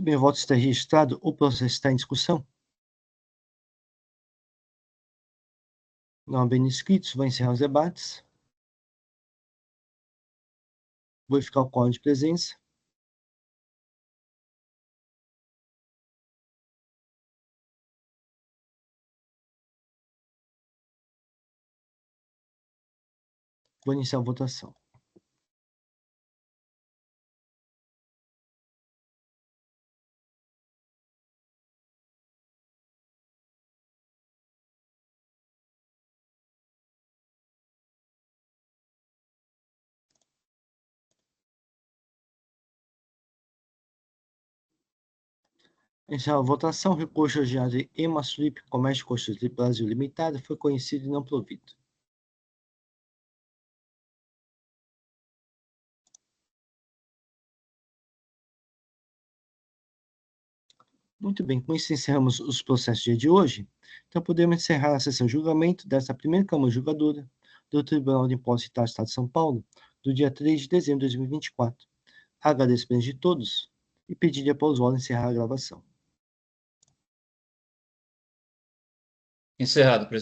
Muito bem, o voto está registrado. O processo está em discussão. Não havendo inscritos, vou encerrar os debates. Vou verificar o quórum de presença. Vou iniciar a votação. Iniciar a votação. Recurso originário de Emasulip Comércio Construtivo Brasil Limitada foi conhecido e não provido. Muito bem, com isso encerramos os processos do dia de hoje. Então podemos encerrar a sessão de julgamento desta primeira Câmara Julgadora do Tribunal de Impostos e Taxas do Estado de São Paulo, do dia 3 de dezembro de 2024. Agradeço a presença de todos e pediria para os órgãos encerrar a gravação. Encerrado, presidente.